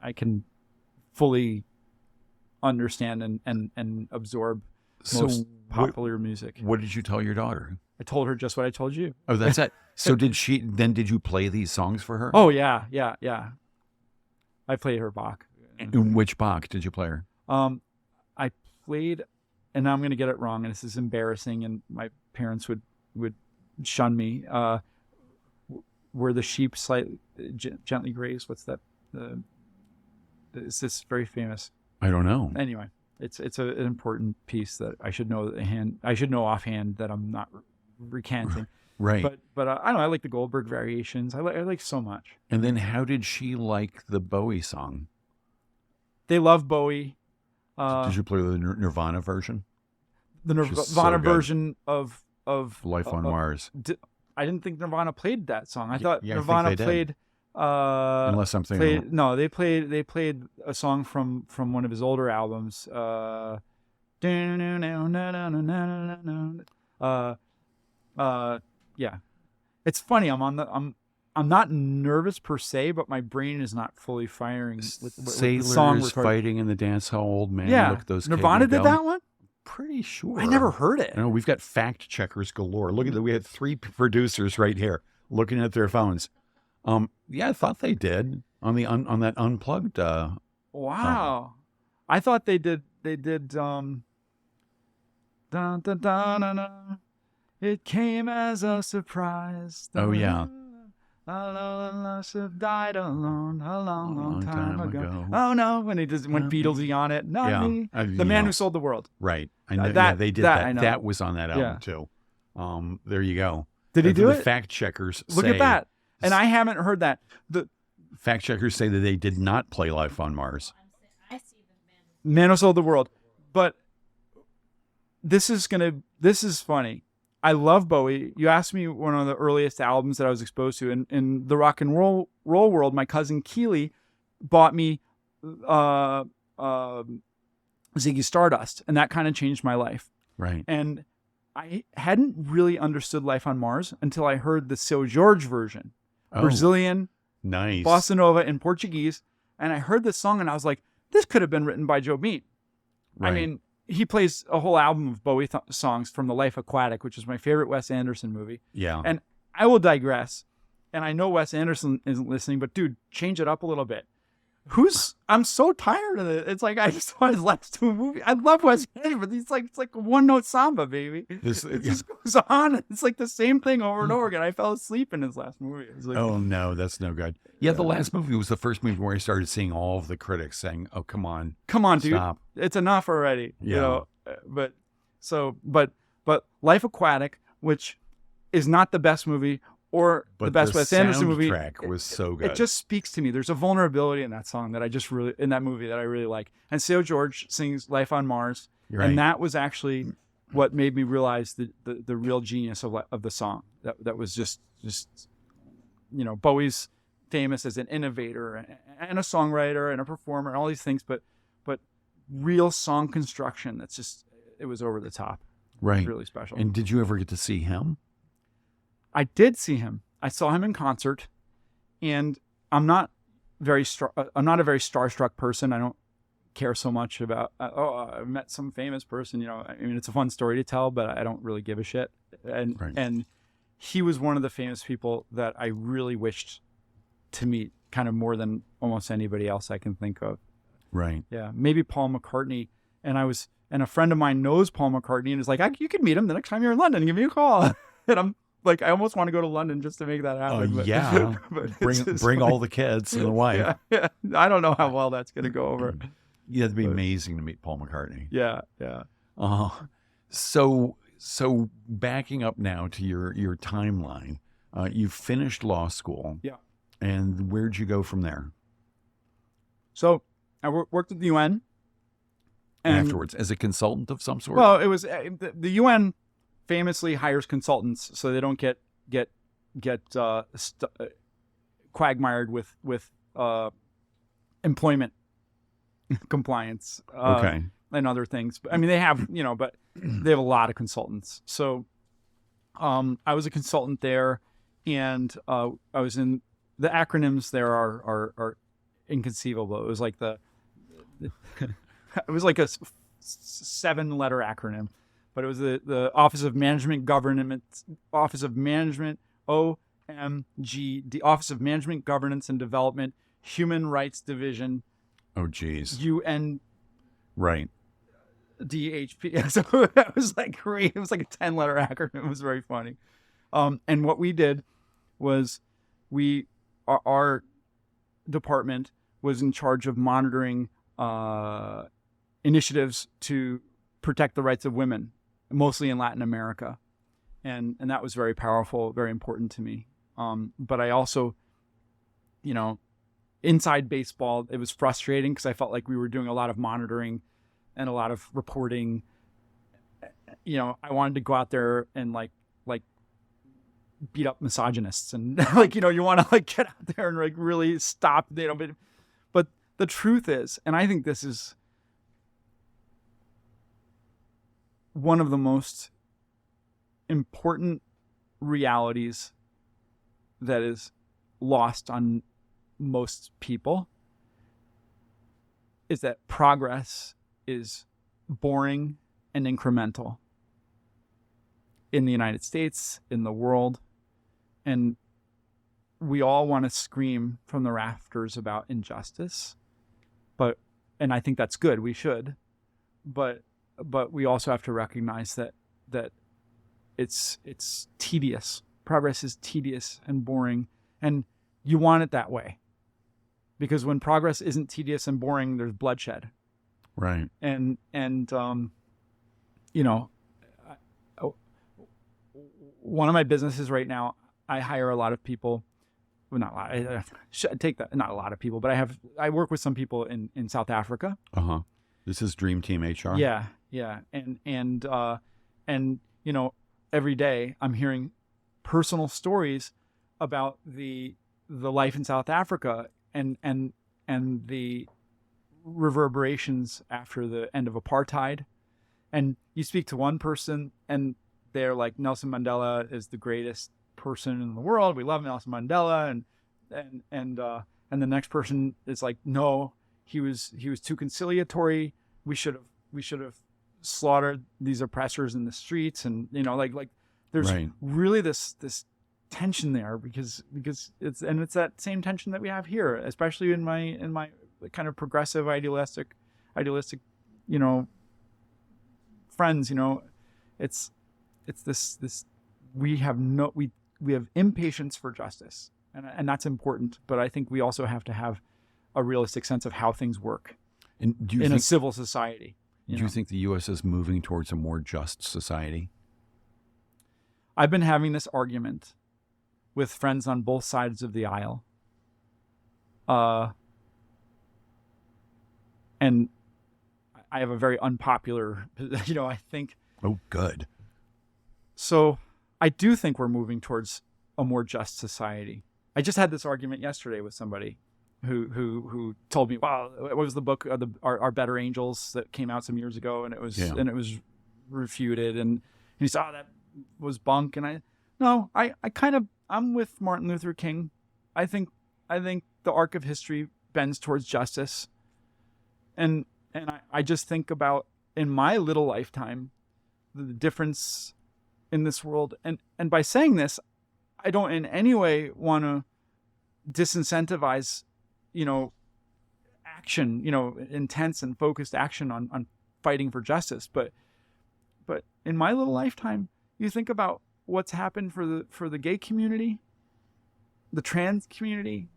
Speaker 2: I can fully understand and absorb most popular music.
Speaker 1: What did you tell your daughter?
Speaker 2: I told her just what I told you.
Speaker 1: Oh, that's it. So did you play these songs for her?
Speaker 2: Oh, yeah. I played her Bach.
Speaker 1: And which Bach did you play her?
Speaker 2: I played, and now I'm going to get it wrong, and this is embarrassing, and my parents would shun me. Were the sheep slightly gently grazed? What's that? Is this very famous?
Speaker 1: I don't know.
Speaker 2: Anyway, it's an important piece that I should know offhand that I'm not recanting.
Speaker 1: Right.
Speaker 2: But I don't know. I like the Goldberg variations. I like so much.
Speaker 1: And then how did she like the Bowie song?
Speaker 2: They love Bowie.
Speaker 1: Did you play the Nirvana version?
Speaker 2: The Nirvana version of
Speaker 1: Life on Mars.
Speaker 2: I didn't think Nirvana played that song. I thought Nirvana played.
Speaker 1: Unless I'm thinking.
Speaker 2: They played a song from one of his older albums. Yeah, it's funny. I'm not nervous per se, but my brain is not fully firing with the song
Speaker 1: fighting in the dance hall. Old man.
Speaker 2: Yeah,
Speaker 1: look at those.
Speaker 2: Nirvana did that one.
Speaker 1: Pretty sure.
Speaker 2: I never heard it.
Speaker 1: No, we've got fact checkers galore. Look at that. We had 3 producers right here looking at their phones. Yeah, I thought they did on that unplugged.
Speaker 2: Wow, I thought they did. Dun, dun, dun, dun, dun. It came as a surprise.
Speaker 1: Oh yeah.
Speaker 2: All of have died alone a long time ago. Oh no, when he went Beatlesy on it. Not me. The Man Who Sold the World.
Speaker 1: Right. I know they did that. That was on that album too. There you go.
Speaker 2: Did he do it?
Speaker 1: The fact checkers
Speaker 2: Look at that. And I haven't heard that. The
Speaker 1: fact checkers say that they did not play Life on Mars.
Speaker 3: I see the
Speaker 2: Man Who Sold the World. But this is funny. I love Bowie. You asked me one of the earliest albums that I was exposed to. In the rock and roll world, my cousin Keely bought me Ziggy Stardust, and that kind of changed my life.
Speaker 1: Right.
Speaker 2: And I hadn't really understood life on Mars until I heard the Seu Jorge version, Brazilian,
Speaker 1: nice,
Speaker 2: bossa nova in Portuguese, and I heard this song and I was like, this could have been written by Joe Mead.
Speaker 1: Right.
Speaker 2: I mean, he plays a whole album of Bowie songs from The Life Aquatic, which is my favorite Wes Anderson movie.
Speaker 1: Yeah.
Speaker 2: And I will digress. And I know Wes Anderson isn't listening, but dude, change it up a little bit. I'm so tired of it. It's like I just saw his last two movies. I love Wes Anderson, but it's like a one-note samba, baby. It just goes on. It's like the same thing over and over again. I fell asleep in his last movie. Like,
Speaker 1: oh no, that's no good. Yeah, the last movie was the first movie where I started seeing all of the critics saying, "Oh, come on,
Speaker 2: dude,
Speaker 1: stop.
Speaker 2: It's enough already."
Speaker 1: Yeah.
Speaker 2: You know? But Life Aquatic, which is not the best movie or the best Wes Anderson movie,
Speaker 1: soundtrack was so good.
Speaker 2: It just speaks to me. There's a vulnerability in that song that I just really, in that movie, that I really like. And Seu Jorge sings Life on Mars.
Speaker 1: Right.
Speaker 2: And that was actually what made me realize the real genius of the song. That was just, you know, Bowie's famous as an innovator and a songwriter and a performer and all these things, but real song construction, that's just, it was over the top.
Speaker 1: Right.
Speaker 2: Really special.
Speaker 1: And did you ever get to see him?
Speaker 2: I did see him. I saw him in concert, and I'm not a very starstruck person. I don't care so much about, I met some famous person, you know. I mean, it's a fun story to tell, but I don't really give a shit. And he was one of the famous people that I really wished to meet, kind of more than almost anybody else I can think of.
Speaker 1: Right.
Speaker 2: Yeah, maybe Paul McCartney. And a friend of mine knows Paul McCartney and is like, you can meet him the next time you're in London. Give me a call. And I'm like, I almost want to go to London just to make that happen.
Speaker 1: Oh, yeah.
Speaker 2: But
Speaker 1: bring all the kids and the wife.
Speaker 2: Yeah. I don't know how well that's going to go over.
Speaker 1: Yeah, it'd be amazing to meet Paul McCartney.
Speaker 2: Yeah.
Speaker 1: So backing up now to your timeline, you finished law school.
Speaker 2: Yeah.
Speaker 1: And where'd you go from there?
Speaker 2: So I worked at the UN. And
Speaker 1: afterwards, as a consultant of some sort?
Speaker 2: Well, it was the UN famously hires consultants so they don't get quagmired with employment compliance and other things. I mean, they have, you know, but they have a lot of consultants. So I was a consultant there, and I was in the acronyms there are inconceivable. It was like it was like a 7-letter acronym, but it was the Office of Management Governance, Office of Management, OMG, the Office of Management Governance and Development, Human Rights Division.
Speaker 1: Oh, geez.
Speaker 2: UN.
Speaker 1: Right.
Speaker 2: DHP. So that was like great. It was like a 10-letter acronym. It was very funny. And what we did was our department was in charge of monitoring initiatives to protect the rights of women, mostly in Latin America. And that was very powerful, very important to me. But I also, you know, inside baseball, it was frustrating because I felt like we were doing a lot of monitoring and a lot of reporting. You know, I wanted to go out there and like beat up misogynists and like, you know, you want to like get out there and like really stop, you know, but the truth is, and I think this is one of the most important realities that is lost on most people, is that progress is boring and incremental in the United States, in the world. And we all want to scream from the rafters about injustice, and I think that's good. We should, but we also have to recognize that it's tedious. Progress is tedious and boring, and you want it that way, because when progress isn't tedious and boring, there's bloodshed.
Speaker 1: Right.
Speaker 2: And you know, one of my businesses right now, I hire a lot of people. Well, not a lot. I should take that. Not a lot of people, but I work with some people in South Africa.
Speaker 1: This is Dream Team HR.
Speaker 2: Yeah. And you know, every day I'm hearing personal stories about the life in South Africa, and and the reverberations after the end of apartheid. And you speak to one person and they're like, Nelson Mandela is the greatest person in the world. We love Nelson Mandela. And the next person is like, no, he was too conciliatory. We should have slaughtered these oppressors in the streets. And, like there's really this tension there because it's that same tension that we have here, especially in my kind of progressive idealistic, friends, it's this we have impatience for justice, and that's important, but I think we also have to have a realistic sense of how things work
Speaker 1: and
Speaker 2: a civil society.
Speaker 1: Do you think the U.S. is moving towards a more just society?
Speaker 2: I've been having this argument with friends on both sides of the aisle. And I have a very unpopular, I think.
Speaker 1: Oh, good.
Speaker 2: So I do think we're moving towards a more just society. I just had this argument yesterday with somebody who told me, "Wow, what was the book, Our Better Angels, that came out some years ago, and it was refuted." And he said, "Oh, that was bunk." And I'm with Martin Luther King. I think the arc of history bends towards justice, and I just think about, in my little lifetime, the difference in this world. And by saying this, I don't in any way want to disincentivize, action, intense and focused action on fighting for justice. But in my little lifetime, you think about what's happened for the gay community, the trans community.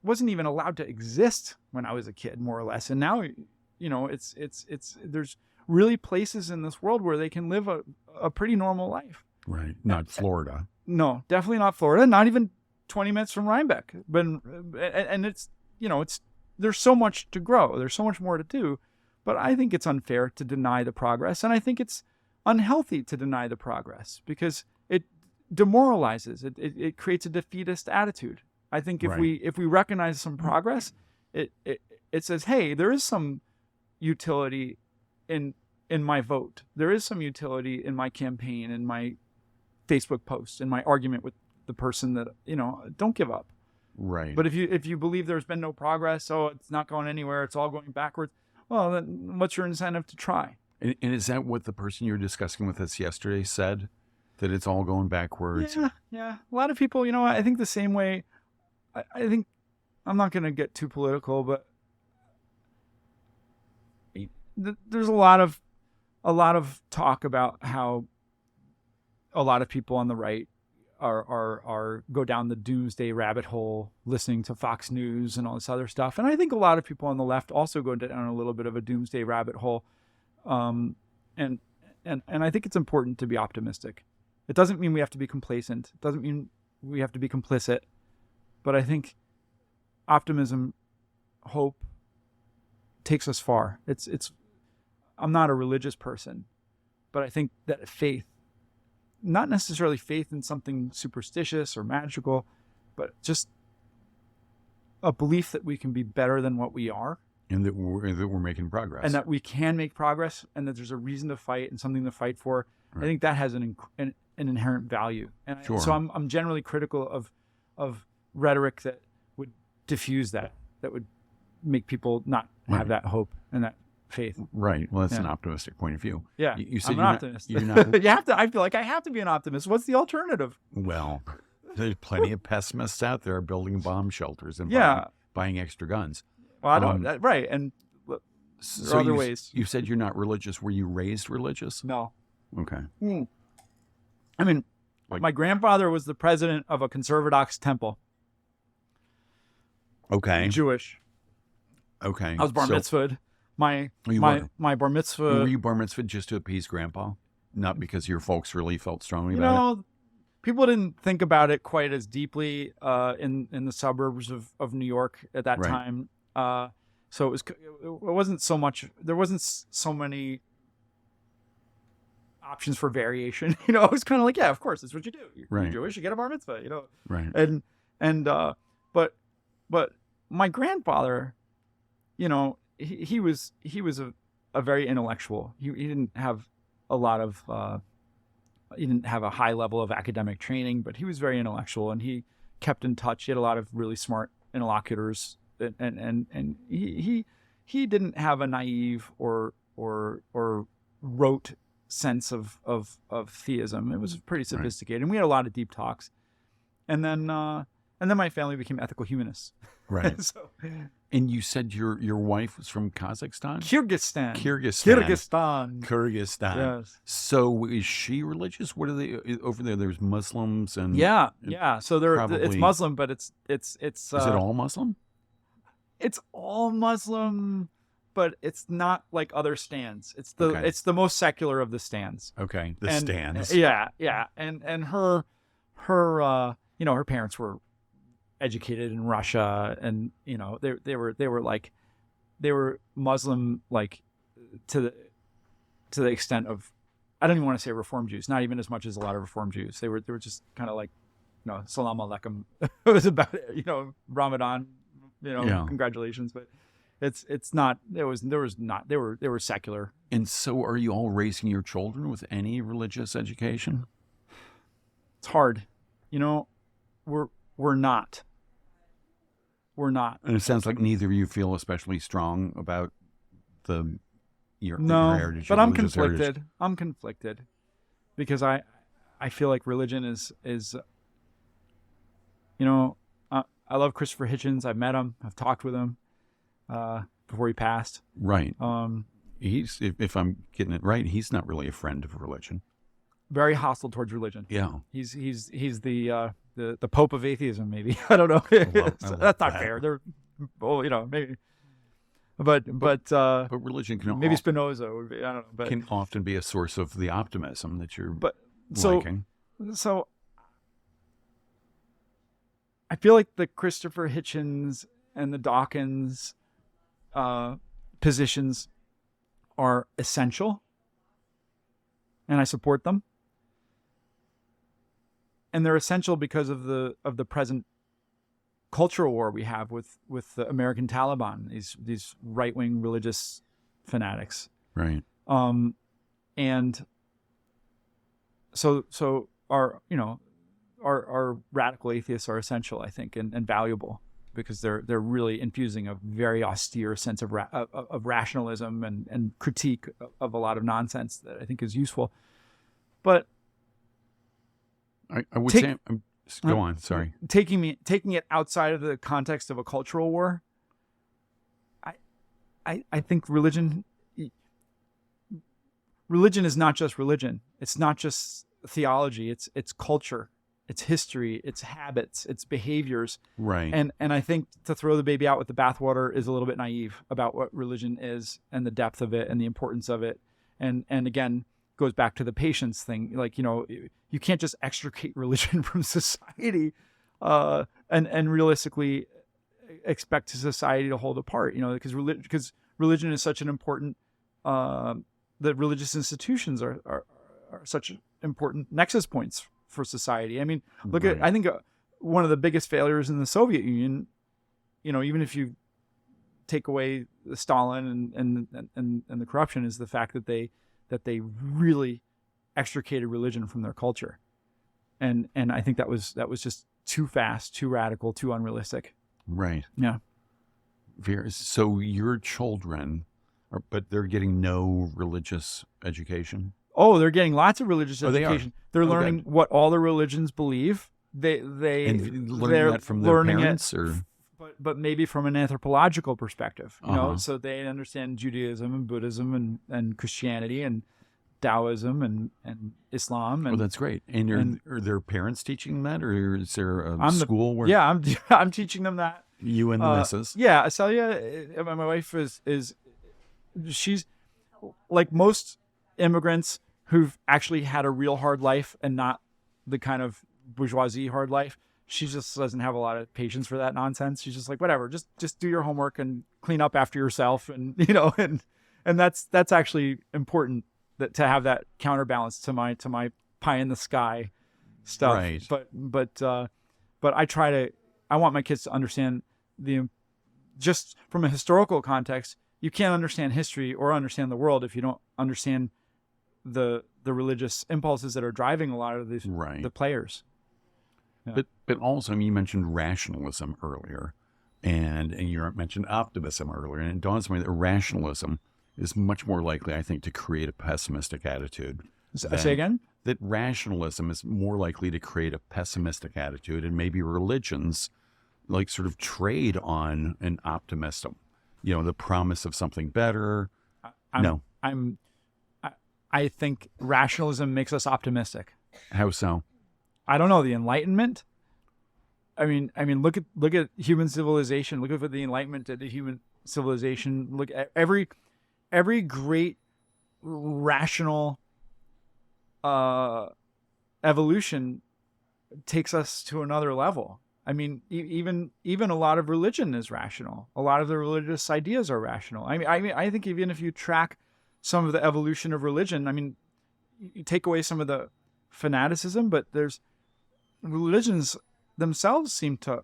Speaker 2: Wasn't even allowed to exist when I was a kid, more or less. And now, it's there's really places in this world where they can live a pretty normal life.
Speaker 1: Right. Not Florida.
Speaker 2: No, definitely not Florida. Not even 20 minutes from Rhinebeck. And it's there's so much to grow. There's so much more to do. But I think it's unfair to deny the progress. And I think it's unhealthy to deny the progress because it demoralizes. It creates a defeatist attitude. I think if we recognize some progress, it says, hey, there is some utility in my vote. There is some utility in my campaign, in my Facebook post, in my argument with the person that, don't give up.
Speaker 1: Right.
Speaker 2: But if you believe there's been no progress, it's not going anywhere, it's all going backwards, well, then what's your incentive to try?
Speaker 1: And is that what the person you were discussing with us yesterday said? That it's all going backwards?
Speaker 2: Yeah. A lot of people, I think the same way. I think I'm not going to get too political, but there's a lot of talk about how a lot of people on the right are go down the doomsday rabbit hole, listening to Fox News and all this other stuff. And I think a lot of people on the left also go down a little bit of a doomsday rabbit hole. And I think it's important to be optimistic. It doesn't mean we have to be complacent. It doesn't mean we have to be complicit. But I think optimism, hope, takes us far. I'm not a religious person, but I think that faith, not necessarily faith in something superstitious or magical, but just a belief that we can be better than what we are.
Speaker 1: And that we're making progress.
Speaker 2: And that we can make progress, and that there's a reason to fight and something to fight for. Right. I think that has an inherent value. And
Speaker 1: sure.
Speaker 2: So I'm generally critical of rhetoric that would diffuse that would make people not have that hope and that faith.
Speaker 1: Right. Well, that's an optimistic point of view.
Speaker 2: Yeah.
Speaker 1: You said
Speaker 2: I'm an optimist. I feel like I have to be an optimist. What's the alternative?
Speaker 1: Well, there's plenty of pessimists out there building bomb shelters and buying extra guns.
Speaker 2: Well, I don't. Right. And there are other ways.
Speaker 1: You said you're not religious. Were you raised religious?
Speaker 2: No.
Speaker 1: Okay.
Speaker 2: I mean, my grandfather was the president of a conservadox temple.
Speaker 1: Okay.
Speaker 2: Jewish.
Speaker 1: Okay.
Speaker 2: I was bar mitzvahed. My bar mitzvah.
Speaker 1: Were you bar mitzvahed just to appease grandpa? Not because your folks really felt strongly about it?
Speaker 2: People didn't think about it quite as deeply in the suburbs of New York at that time. So it wasn't so much, there wasn't so many options for variation. It was kind of like, yeah, of course, that's what you do. You're Jewish, you get a bar mitzvah,
Speaker 1: Right.
Speaker 2: But my grandfather, he was a very intellectual. He didn't have a lot of he didn't have a high level of academic training, but he was very intellectual, and he kept in touch. He had a lot of really smart interlocutors, and he didn't have a naive or rote sense of theism. It was pretty sophisticated, and we had a lot of deep talks. And then my family became ethical humanists.
Speaker 1: Right.
Speaker 2: So,
Speaker 1: and you said your wife was from Kazakhstan?
Speaker 2: Kyrgyzstan. Yes.
Speaker 1: So is she religious? What are they over there? There's Muslims and
Speaker 2: yeah. So it's Muslim, but it's
Speaker 1: is it all Muslim?
Speaker 2: It's all Muslim, but it's not like other stands. It's the most secular of the stands.
Speaker 1: Okay, stands.
Speaker 2: Yeah. And her her parents were educated in Russia, and they were Muslim, like to the extent of, I don't even want to say Reform Jews, not even as much as a lot of Reform Jews. They were just kind of like, Salam Alaikum. It was about Ramadan, congratulations, but it's not. They were secular.
Speaker 1: And so, are you all raising your children with any religious education?
Speaker 2: It's hard, We're not.
Speaker 1: And it sounds like neither of you feel especially strong about your heritage.
Speaker 2: But I'm conflicted. I'm conflicted because I feel like religion is I love Christopher Hitchens. I've met him. I've talked with him before he passed.
Speaker 1: Right. He's, if I'm getting it right, he's not really a friend of religion.
Speaker 2: Very hostile towards religion.
Speaker 1: Yeah.
Speaker 2: He's the Pope of atheism, maybe. I don't know. That's not fair. They're, maybe. But
Speaker 1: religion can
Speaker 2: maybe Spinoza would be. I don't know. But
Speaker 1: can often be a source of the optimism that you're
Speaker 2: liking. So I feel like the Christopher Hitchens and the Dawkins positions are essential, and I support them. And they're essential because of the present cultural war we have with the American Taliban, these right-wing religious fanatics.
Speaker 1: Right.
Speaker 2: And so our radical atheists are essential, I think, and valuable, because they're really infusing a very austere sense of rationalism and critique of a lot of nonsense that I think is useful. But
Speaker 1: I would say, go on. Sorry.
Speaker 2: Taking it outside of the context of a cultural war, I think religion is not just religion. It's not just theology. It's culture. It's history. It's habits. It's behaviors.
Speaker 1: Right.
Speaker 2: And I think to throw the baby out with the bathwater is a little bit naive about what religion is and the depth of it and the importance of it. And again, goes back to the patience thing. Like, you can't just extricate religion from society and realistically expect society to hold apart, because religion is such an important, the religious institutions are such important nexus points for society. I mean, I think one of the biggest failures in the Soviet Union, even if you take away the Stalin and the corruption, is the fact that they really extricated religion from their culture. And I think that was just too fast, too radical, too unrealistic.
Speaker 1: Right.
Speaker 2: Yeah.
Speaker 1: So your children but they're getting no religious education?
Speaker 2: Oh, they're getting lots of religious education. They're learning what all the religions believe. They're
Speaker 1: learning that from their parents,
Speaker 2: but maybe from an anthropological perspective. So they understand Judaism and Buddhism and Christianity and Taoism and Islam. And,
Speaker 1: that's great. And are their parents teaching that, or is there a school where?
Speaker 2: Yeah, I'm teaching them that.
Speaker 1: You and the missus.
Speaker 2: Yeah, Celia, my wife is she's like most immigrants who've actually had a real hard life and not the kind of bourgeoisie hard life. She just doesn't have a lot of patience for that nonsense. She's just like, whatever, just do your homework and clean up after yourself, and and that's actually important, that to have that counterbalance to my pie in the sky stuff.
Speaker 1: Right.
Speaker 2: But I want my kids to understand the just from a historical context, you can't understand history or understand the world if you don't understand the religious impulses that are driving a lot of these the players. Yeah.
Speaker 1: But also, I mean, you mentioned rationalism earlier, and you mentioned optimism earlier, and it dawns on me that rationalism is much more likely, I think, to create a pessimistic attitude.
Speaker 2: Say again?
Speaker 1: That rationalism is more likely to create a pessimistic attitude, and maybe religions like sort of trade on an optimism, the promise of something better.
Speaker 2: I think rationalism makes us optimistic.
Speaker 1: How so?
Speaker 2: I don't know, the Enlightenment. I mean, look at human civilization. Look at what the Enlightenment did to human civilization. Look at every great rational evolution takes us to another level. I mean, even a lot of religion is rational. A lot of the religious ideas are rational. I think even if you track some of the evolution of religion, I mean, you take away some of the fanaticism, but there's religions themselves seem to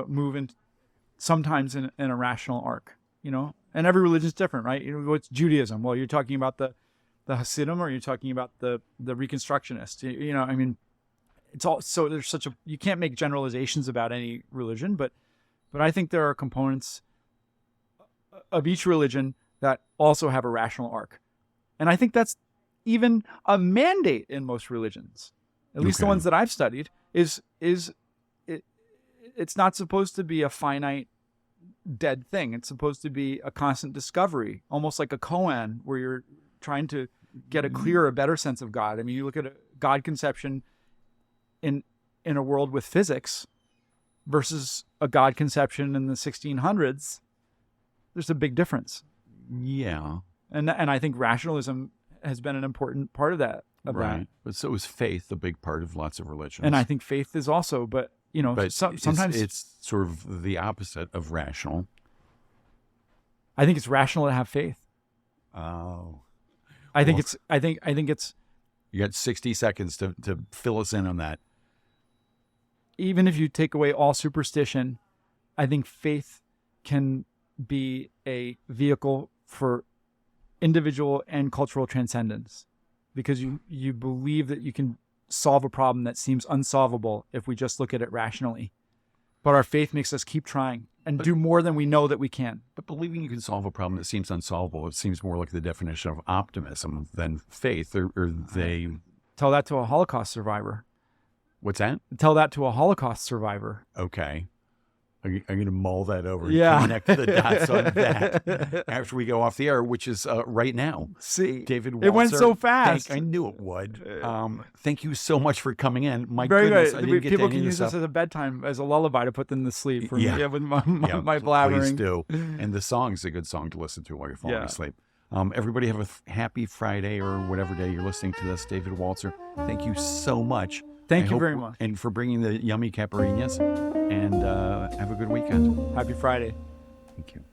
Speaker 2: move in sometimes in a rational arc, and every religion is different, right? What's Judaism? Well, you're talking about the Hasidim, or you're talking about the Reconstructionists. I mean, it's all so there's such a you can't make generalizations about any religion, but I think there are components of each religion that also have a rational arc, and I think that's even a mandate in most religions, at least the ones that I've studied. It's not supposed to be a finite dead thing. It's supposed to be a constant discovery, almost like a koan, where you're trying to get a clearer, better sense of God. I mean, you look at a God conception in a world with physics versus a God conception in the 1600s. There's a big difference.
Speaker 1: Yeah.
Speaker 2: And I think rationalism has been an important part of that.
Speaker 1: Right. But so is faith a big part of lots of religions.
Speaker 2: And I think faith is also, but sometimes
Speaker 1: it's sort of the opposite of rational.
Speaker 2: I think it's rational to have faith.
Speaker 1: Oh.
Speaker 2: I think it's
Speaker 1: you got 60 seconds to fill us in on that.
Speaker 2: Even if you take away all superstition, I think faith can be a vehicle for individual and cultural transcendence, because you believe that you can solve a problem that seems unsolvable if we just look at it rationally. But our faith makes us keep trying and do more than we know that we can.
Speaker 1: But believing you can solve a problem that seems unsolvable, it seems more like the definition of optimism than faith, or they...
Speaker 2: Tell that to a Holocaust survivor.
Speaker 1: What's that?
Speaker 2: Tell that to a Holocaust survivor.
Speaker 1: Okay. I'm going to mull that over
Speaker 2: and
Speaker 1: connect the dots on that after we go off the air, which is right now.
Speaker 2: See,
Speaker 1: David Waltzer,
Speaker 2: it went so fast.
Speaker 1: I knew it would. Thank you so much for coming in. My
Speaker 2: Very
Speaker 1: goodness,
Speaker 2: good.
Speaker 1: I didn't get
Speaker 2: People
Speaker 1: to
Speaker 2: can use this as a bedtime, as a lullaby to put them to sleep. With my blabbering.
Speaker 1: Please do. And the song's a good song to listen to while you're falling asleep. Everybody have a happy Friday or whatever day you're listening to this. David Waltzer, thank you so much.
Speaker 2: Thank you very much.
Speaker 1: And for bringing the yummy caipirinhas. And have a good weekend.
Speaker 2: Happy Friday.
Speaker 1: Thank you.